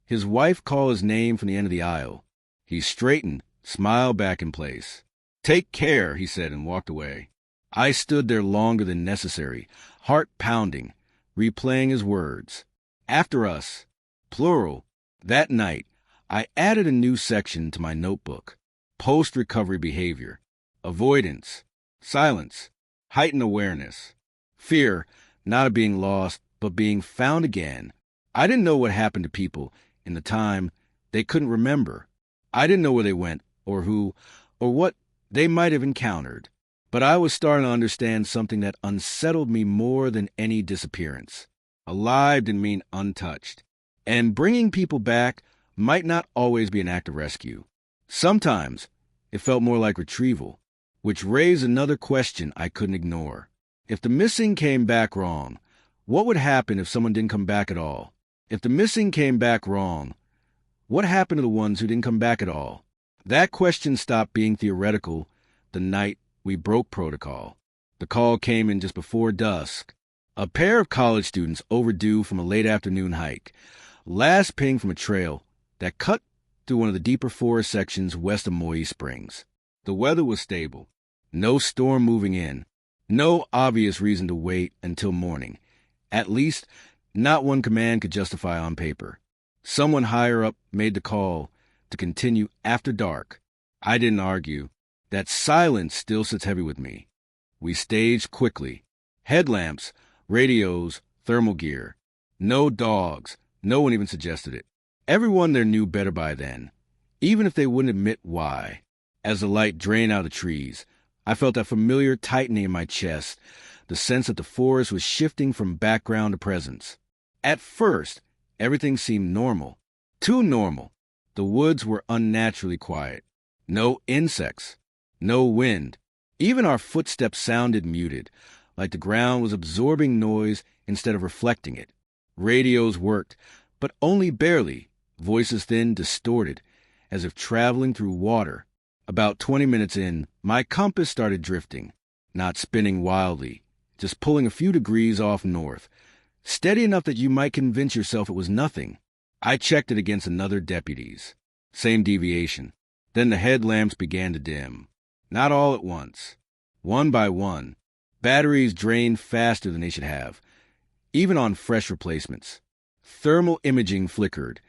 his wife called his name from the end of the aisle. He straightened, smiled back in place. "Take care," he said, and walked away. I stood there longer than necessary, heart pounding, replaying his words. After us. Plural. That night, I added a new section to my notebook. Post-recovery behavior. Avoidance. Silence. Heightened awareness. Fear, not of being lost, but being found again. I didn't know what happened to people in the time they couldn't remember. I didn't know where they went, or who, or what they might have encountered. But I was starting to understand something that unsettled me more than any disappearance. Alive didn't mean untouched. And bringing people back might not always be an act of rescue. Sometimes it felt more like retrieval, which raised another question I couldn't ignore. If the missing came back wrong, what would happen if someone didn't come back at all? If the missing came back wrong, what happened to the ones who didn't come back at all? That question stopped being theoretical the night we broke protocol. The call came in just before dusk. A pair of college students overdue from a late afternoon hike. Last ping from a trail that cut through one of the deeper forest sections west of Moy Springs. The weather was stable. No storm moving in. No obvious reason to wait until morning. At least, not one command could justify on paper. Someone higher up made the call to continue after dark. I didn't argue. That silence still sits heavy with me. We staged quickly. Headlamps, radios, thermal gear. No dogs. No one even suggested it. Everyone there knew better by then, even if they wouldn't admit why. As the light drained out of the trees, I felt that familiar tightening in my chest, the sense that the forest was shifting from background to presence. At first, everything seemed normal. Too normal. The woods were unnaturally quiet. No insects. No wind. Even our footsteps sounded muted, like the ground was absorbing noise instead of reflecting it. Radios worked, but only barely, voices thin, distorted, as if traveling through water. About 20 minutes in, my compass started drifting, not spinning wildly, just pulling a few degrees off north, steady enough that you might convince yourself it was nothing. I checked it against another deputy's. Same deviation. Then the headlamps began to dim. Not all at once. One by one. Batteries drained faster than they should have, even on fresh replacements. Thermal imaging flickered,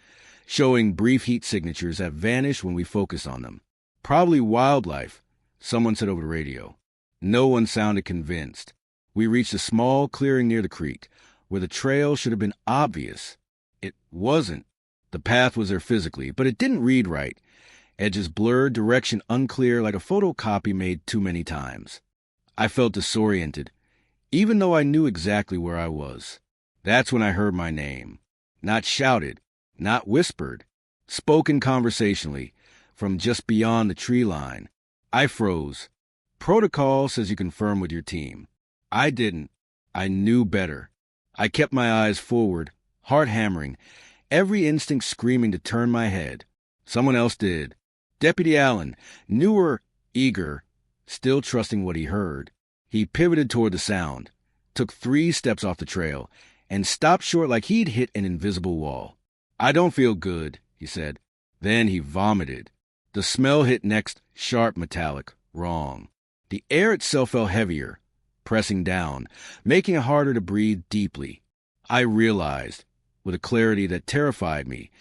showing brief heat signatures that vanished when we focused on them. Probably wildlife, someone said over the radio. No one sounded convinced. We reached a small clearing near the creek, where the trail should have been obvious. It wasn't. The path was there physically, but it didn't read right. Edges blurred, direction unclear, like a photocopy made too many times. I felt disoriented, even though I knew exactly where I was. That's when I heard my name. Not shouted, not whispered, spoken conversationally, from just beyond the tree line. I froze. Protocol says you confirm with your team. I didn't. I knew better. I kept my eyes forward, heart hammering, every instinct screaming to turn my head. Someone else did. Deputy Allen, newer, eager, still trusting what he heard. He pivoted toward the sound, took 3 steps off the trail, and stopped short like he'd hit an invisible wall. "I don't feel good," he said. Then he vomited. The smell hit next, sharp, metallic, wrong. The air itself felt heavier, pressing down, making it harder to breathe deeply. I realized, with a clarity that terrified me,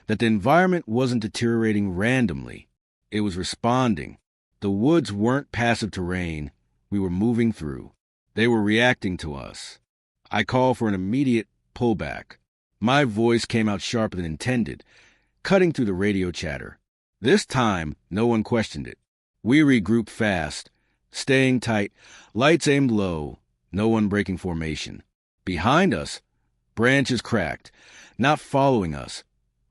that the environment wasn't deteriorating randomly. It was responding. The woods weren't passive terrain we were moving through. They were reacting to us. I called for an immediate pullback. My voice came out sharper than intended, cutting through the radio chatter. This time, no one questioned it. We regrouped fast, staying tight, lights aimed low, no one breaking formation. Behind us, branches cracked, not following us,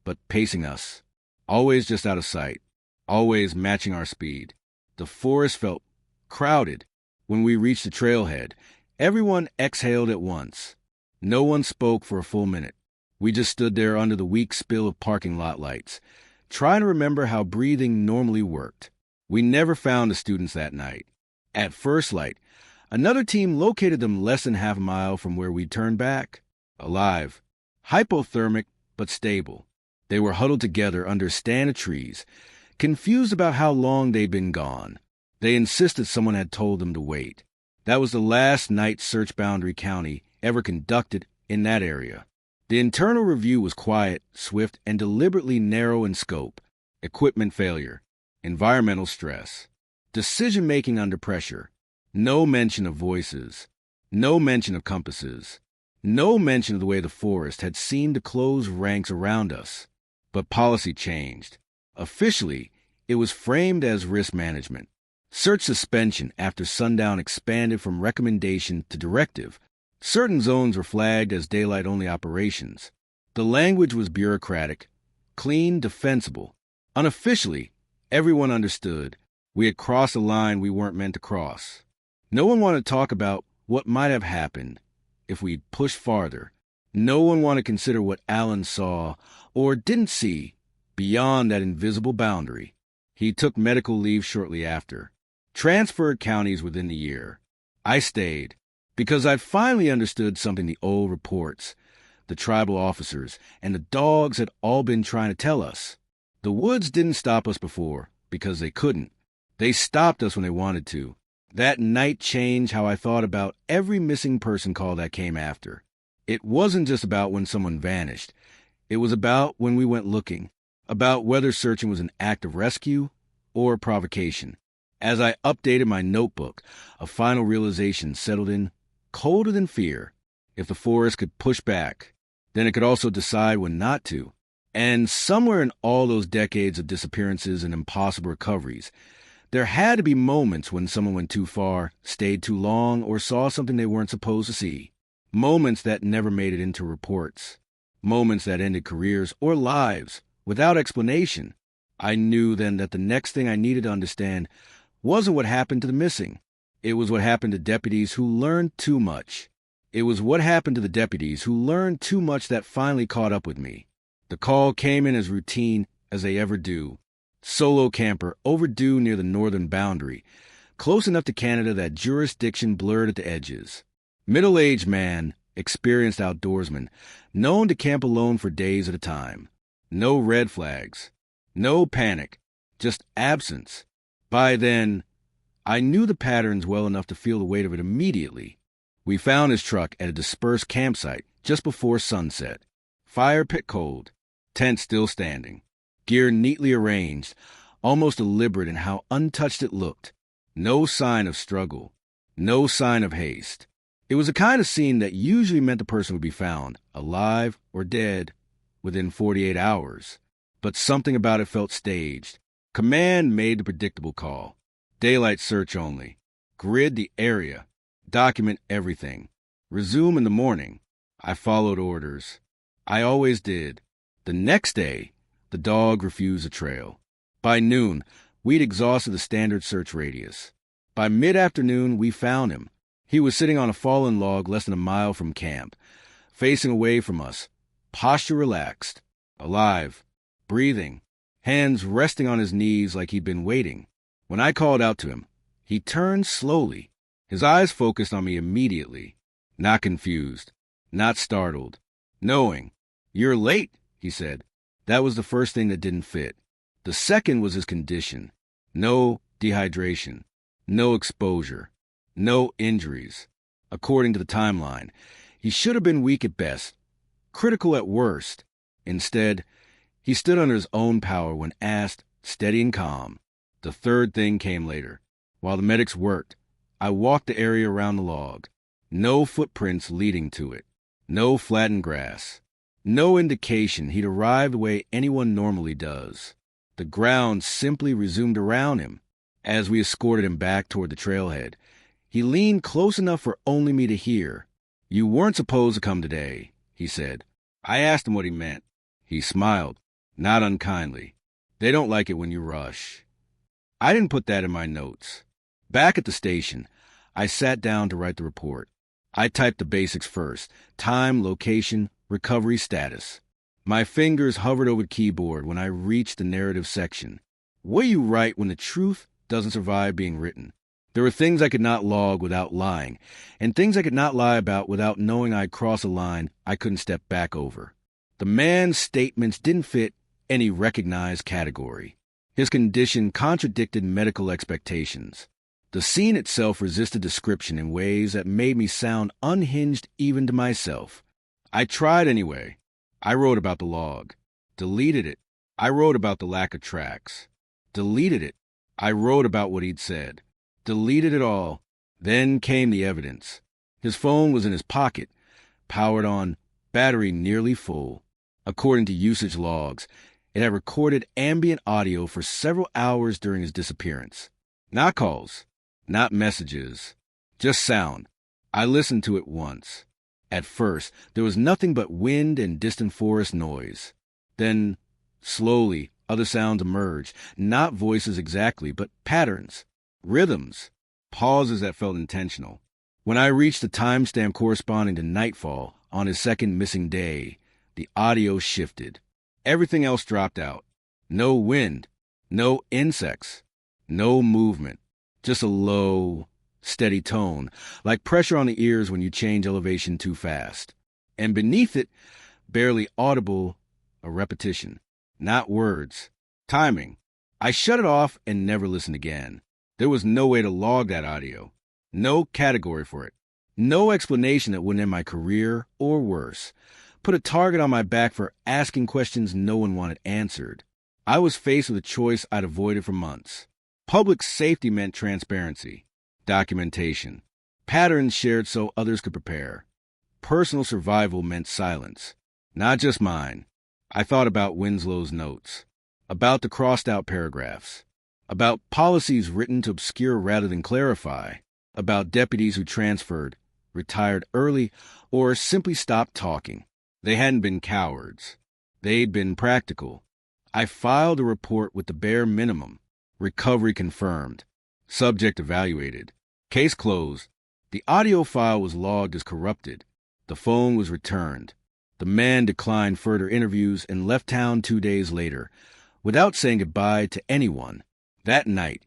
but pacing us. Always just out of sight, always matching our speed. The forest felt crowded. When we reached the trailhead, Everyone exhaled at once. No one spoke for a full minute. We just stood there under the weak spill of parking lot lights, trying to remember how breathing normally worked. We never found the students that night. At first light, another team located them less than half a mile from where we'd turned back. Alive. Hypothermic, but stable. They were huddled together under a stand of trees, confused about how long they'd been gone. They insisted someone had told them to wait. That was the last night search Boundary County ever conducted in that area. The internal review was quiet, swift, and deliberately narrow in scope. Equipment failure, environmental stress, decision-making under pressure, no mention of voices, no mention of compasses, no mention of the way the forest had seemed to close ranks around us. But policy changed. Officially, it was framed as risk management. Search suspension after sundown expanded from recommendation to directive. Certain zones were flagged as daylight-only operations. The language was bureaucratic, clean, defensible. Unofficially, everyone understood we had crossed a line we weren't meant to cross. No one wanted to talk about what might have happened if we'd pushed farther. No one wanted to consider what Alan saw or didn't see beyond that invisible boundary. He took medical leave shortly after. Transferred counties within the year. I stayed because I'd finally understood something the old reports, the tribal officers, and the dogs had all been trying to tell us. The woods didn't stop us before because they couldn't. They stopped us when they wanted to. That night changed how I thought about every missing person call that came after. It wasn't just about when someone vanished. It was about when we went looking, about whether searching was an act of rescue or provocation. As I updated my notebook, a final realization settled in, colder than fear. If the forest could push back, then it could also decide when not to. And somewhere in all those decades of disappearances and impossible recoveries, there had to be moments when someone went too far, stayed too long, or saw something they weren't supposed to see. Moments that never made it into reports. Moments that ended careers or lives without explanation. I knew then that the next thing I needed to understand wasn't what happened to the missing. It was what happened to deputies who learned too much. It was what happened to the deputies who learned too much that finally caught up with me. The call came in as routine as they ever do. Solo camper overdue near the northern boundary, close enough to Canada that jurisdiction blurred at the edges. Middle-aged man, experienced outdoorsman, known to camp alone for days at a time. No red flags. No panic. Just absence. By then, I knew the patterns well enough to feel the weight of it immediately. We found his truck at a dispersed campsite just before sunset. Fire pit cold. Tent still standing. Gear neatly arranged, almost deliberate in how untouched it looked. No sign of struggle. No sign of haste. It was the kind of scene that usually meant the person would be found, alive or dead, within 48 hours. But something about it felt staged. Command made the predictable call. Daylight search only. Grid the area. Document everything. Resume in the morning. I followed orders. I always did. The next day, the dog refused a trail. By noon, we'd exhausted the standard search radius. By mid-afternoon, we found him. He was sitting on a fallen log less than a mile from camp, facing away from us, posture relaxed, alive, breathing, hands resting on his knees like he'd been waiting. When I called out to him, he turned slowly. His eyes focused on me immediately. Not confused, not startled, knowing. "You're late," he said. That was the first thing that didn't fit. The second was his condition. No dehydration, no exposure, no injuries. According to the timeline, he should have been weak at best, critical at worst. Instead, he stood under his own power when asked, steady and calm. The third thing came later. While the medics worked, I walked the area around the log. No footprints leading to it. No flattened grass. No indication he'd arrived the way anyone normally does. The ground simply resumed around him. As we escorted him back toward the trailhead, he leaned close enough for only me to hear. "You weren't supposed to come today," he said. I asked him what he meant. He smiled, not unkindly. "They don't like it when you rush." I didn't put that in my notes. Back at the station, I sat down to write the report. I typed the basics first: time, location, recovery status. My fingers hovered over the keyboard when I reached the narrative section. What do you write when the truth doesn't survive being written? There were things I could not log without lying, and things I could not lie about without knowing I'd cross a line I couldn't step back over. The man's statements didn't fit any recognized category. His condition contradicted medical expectations. The scene itself resisted description in ways that made me sound unhinged even to myself. I tried anyway. I wrote about the log. Deleted it. I wrote about the lack of tracks. Deleted it. I wrote about what he'd said. Deleted it all. Then came the evidence. His phone was in his pocket, powered on, battery nearly full. According to usage logs, it had recorded ambient audio for several hours during his disappearance. Not calls, not messages, just sound. I listened to it once. At first, there was nothing but wind and distant forest noise. Then, slowly, other sounds emerged, not voices exactly, but patterns, rhythms, pauses that felt intentional. When I reached the timestamp corresponding to nightfall on his second missing day, the audio shifted. Everything else dropped out. No wind, no insects, no movement, just a low, steady tone, like pressure on the ears when you change elevation too fast. And beneath it, barely audible, a repetition. Not words. Timing. I shut it off and never listened again. There was no way to log that audio. No category for it. No explanation that wouldn't end my career or worse. Put a target on my back for asking questions no one wanted answered. I was faced with a choice I'd avoided for months. Public safety meant transparency, documentation, patterns shared so others could prepare. Personal survival meant silence. Not just mine. I thought about Winslow's notes, about the crossed-out paragraphs, about policies written to obscure rather than clarify, about deputies who transferred, retired early, or simply stopped talking. They hadn't been cowards. They'd been practical. I filed a report with the bare minimum. Recovery confirmed. Subject evaluated. Case closed. The audio file was logged as corrupted. The phone was returned. The man declined further interviews and left town 2 days later, without saying goodbye to anyone. That night,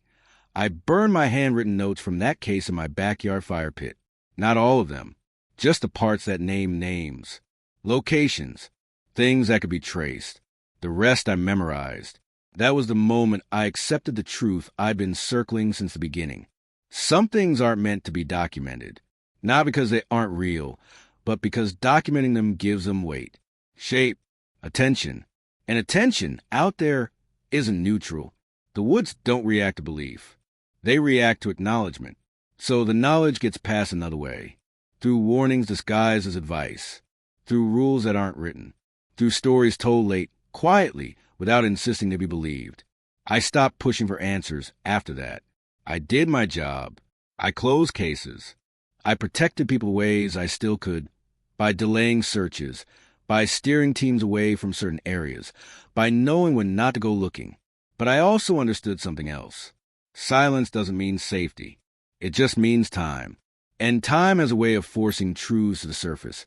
I burned my handwritten notes from that case in my backyard fire pit. Not all of them, just the parts that named names. Locations, things that could be traced. The rest I memorized. That was the moment I accepted the truth I'd been circling since the beginning. Some things aren't meant to be documented, not because they aren't real, but because documenting them gives them weight, shape, attention. And attention out there isn't neutral. The woods don't react to belief. They react to acknowledgement. So the knowledge gets passed another way, through warnings disguised as advice, through rules that aren't written, through stories told late, quietly, without insisting to be believed. I stopped pushing for answers after that. I did my job. I closed cases. I protected people ways I still could, by delaying searches, by steering teams away from certain areas, by knowing when not to go looking. But I also understood something else. Silence doesn't mean safety. It just means time. And time has a way of forcing truths to the surface,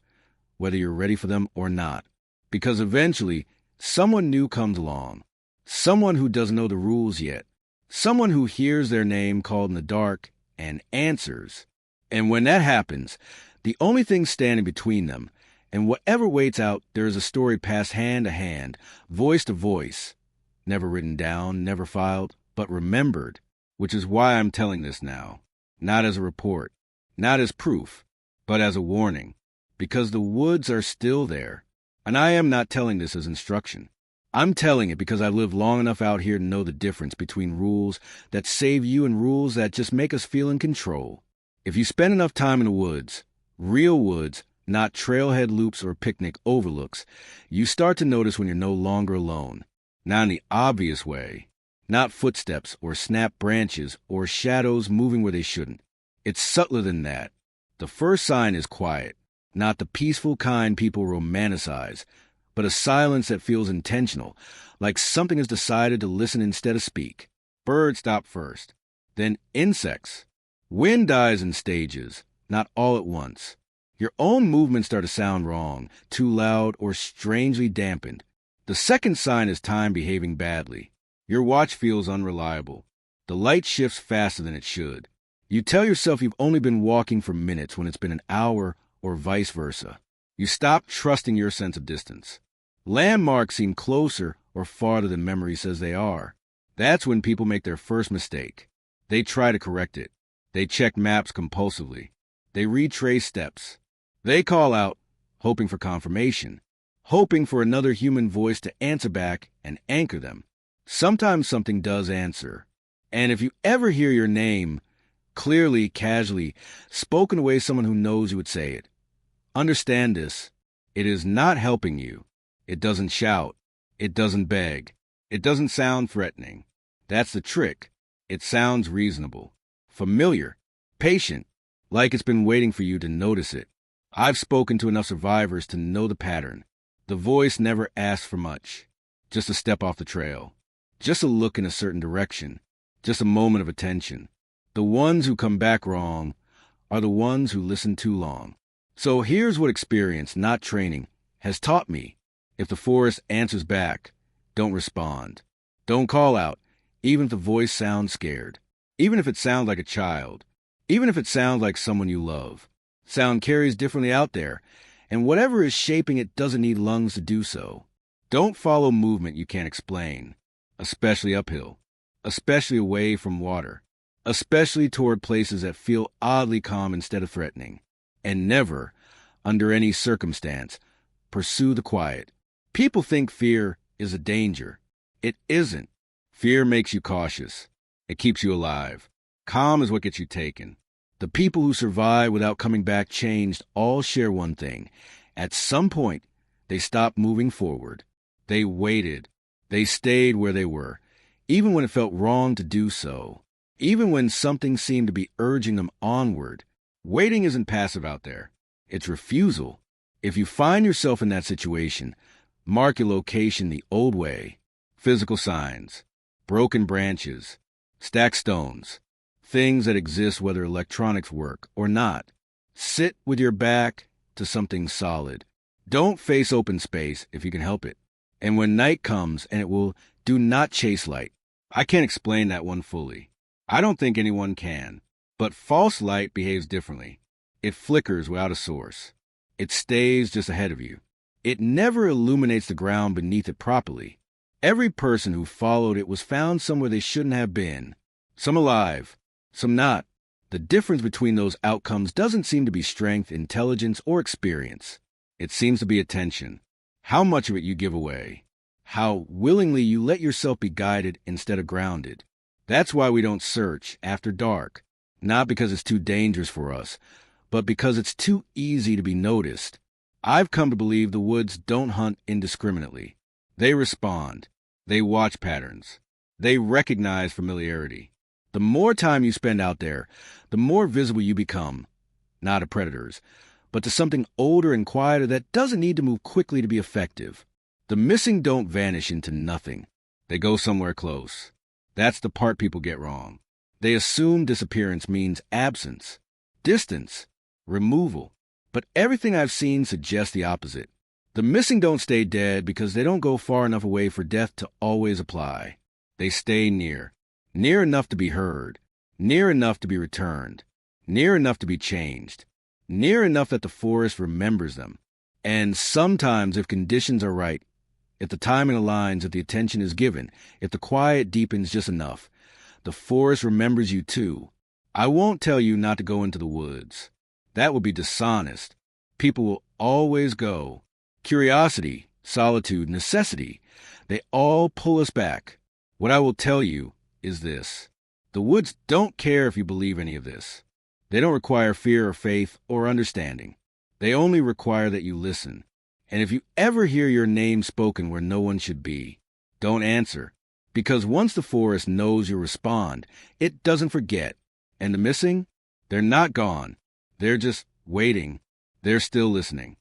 whether you're ready for them or not. Because eventually, someone new comes along. Someone who doesn't know the rules yet. Someone who hears their name called in the dark and answers. And when that happens, the only thing standing between them, and whatever waits out, there is a story passed hand to hand, voice to voice. Never written down, never filed, but remembered. Which is why I'm telling this now. Not as a report, not as proof, but as a warning. Because the woods are still there. And I am not telling this as instruction. I'm telling it because I've lived long enough out here to know the difference between rules that save you and rules that just make us feel in control. If you spend enough time in the woods, real woods, not trailhead loops or picnic overlooks, you start to notice when you're no longer alone. Not in the obvious way. Not footsteps or snapped branches or shadows moving where they shouldn't. It's subtler than that. The first sign is quiet. Not the peaceful kind people romanticize, but a silence that feels intentional, like something has decided to listen instead of speak. Birds stop first, then insects. Wind dies in stages, not all at once. Your own movements start to sound wrong, too loud, or strangely dampened. The second sign is time behaving badly. Your watch feels unreliable. The light shifts faster than it should. You tell yourself you've only been walking for minutes when it's been an hour, or vice versa. You stop trusting your sense of distance. Landmarks seem closer or farther than memory says they are. That's when people make their first mistake. They try to correct it. They check maps compulsively. They retrace steps. They call out, hoping for confirmation, hoping for another human voice to answer back and anchor them. Sometimes something does answer. And if you ever hear your name, clearly, casually, spoken the way someone who knows you would say it, understand this. It is not helping you. It doesn't shout. It doesn't beg. It doesn't sound threatening. That's the trick. It sounds reasonable, familiar, patient, like it's been waiting for you to notice it. I've spoken to enough survivors to know the pattern. The voice never asks for much. Just a step off the trail. Just a look in a certain direction. Just a moment of attention. The ones who come back wrong are the ones who listen too long. So here's what experience, not training, has taught me. If the forest answers back, don't respond. Don't call out, even if the voice sounds scared. Even if it sounds like a child. Even if it sounds like someone you love. Sound carries differently out there, and whatever is shaping it doesn't need lungs to do so. Don't follow movement you can't explain, especially uphill, especially away from water, especially toward places that feel oddly calm instead of threatening. And never, under any circumstance, pursue the quiet. People think fear is a danger. It isn't. Fear makes you cautious. It keeps you alive. Calm is what gets you taken. The people who survive without coming back changed all share one thing. At some point, they stopped moving forward. They waited. They stayed where they were, even when it felt wrong to do so, even when something seemed to be urging them onward. Waiting isn't passive out there. It's refusal. If you find yourself in that situation, mark your location the old way. Physical signs, broken branches, stacked stones, things that exist whether electronics work or not. Sit with your back to something solid. Don't face open space if you can help it. And when night comes, and it will, do not chase light. I can't explain that one fully. I don't think anyone can. But false light behaves differently. It flickers without a source. It stays just ahead of you. It never illuminates the ground beneath it properly. Every person who followed it was found somewhere they shouldn't have been. Some alive, some not. The difference between those outcomes doesn't seem to be strength, intelligence, or experience. It seems to be attention. How much of it you give away. How willingly you let yourself be guided instead of grounded. That's why we don't search after dark. Not because it's too dangerous for us, but because it's too easy to be noticed. I've come to believe the woods don't hunt indiscriminately. They respond. They watch patterns. They recognize familiarity. The more time you spend out there, the more visible you become, not to predators, but to something older and quieter that doesn't need to move quickly to be effective. The missing don't vanish into nothing. They go somewhere close. That's the part people get wrong. They assume disappearance means absence, distance, removal. But everything I've seen suggests the opposite. The missing don't stay dead because they don't go far enough away for death to always apply. They stay near. Near enough to be heard. Near enough to be returned. Near enough to be changed. Near enough that the forest remembers them. And sometimes, if conditions are right, if the timing aligns, if the attention is given, if the quiet deepens just enough, the forest remembers you too. I won't tell you not to go into the woods. That would be dishonest. People will always go. Curiosity, solitude, necessity, they all pull us back. What I will tell you is this. The woods don't care if you believe any of this. They don't require fear or faith or understanding. They only require that you listen. And if you ever hear your name spoken where no one should be, don't answer. Because once the forest knows you'll respond, it doesn't forget. And the missing? They're not gone. They're just waiting. They're still listening.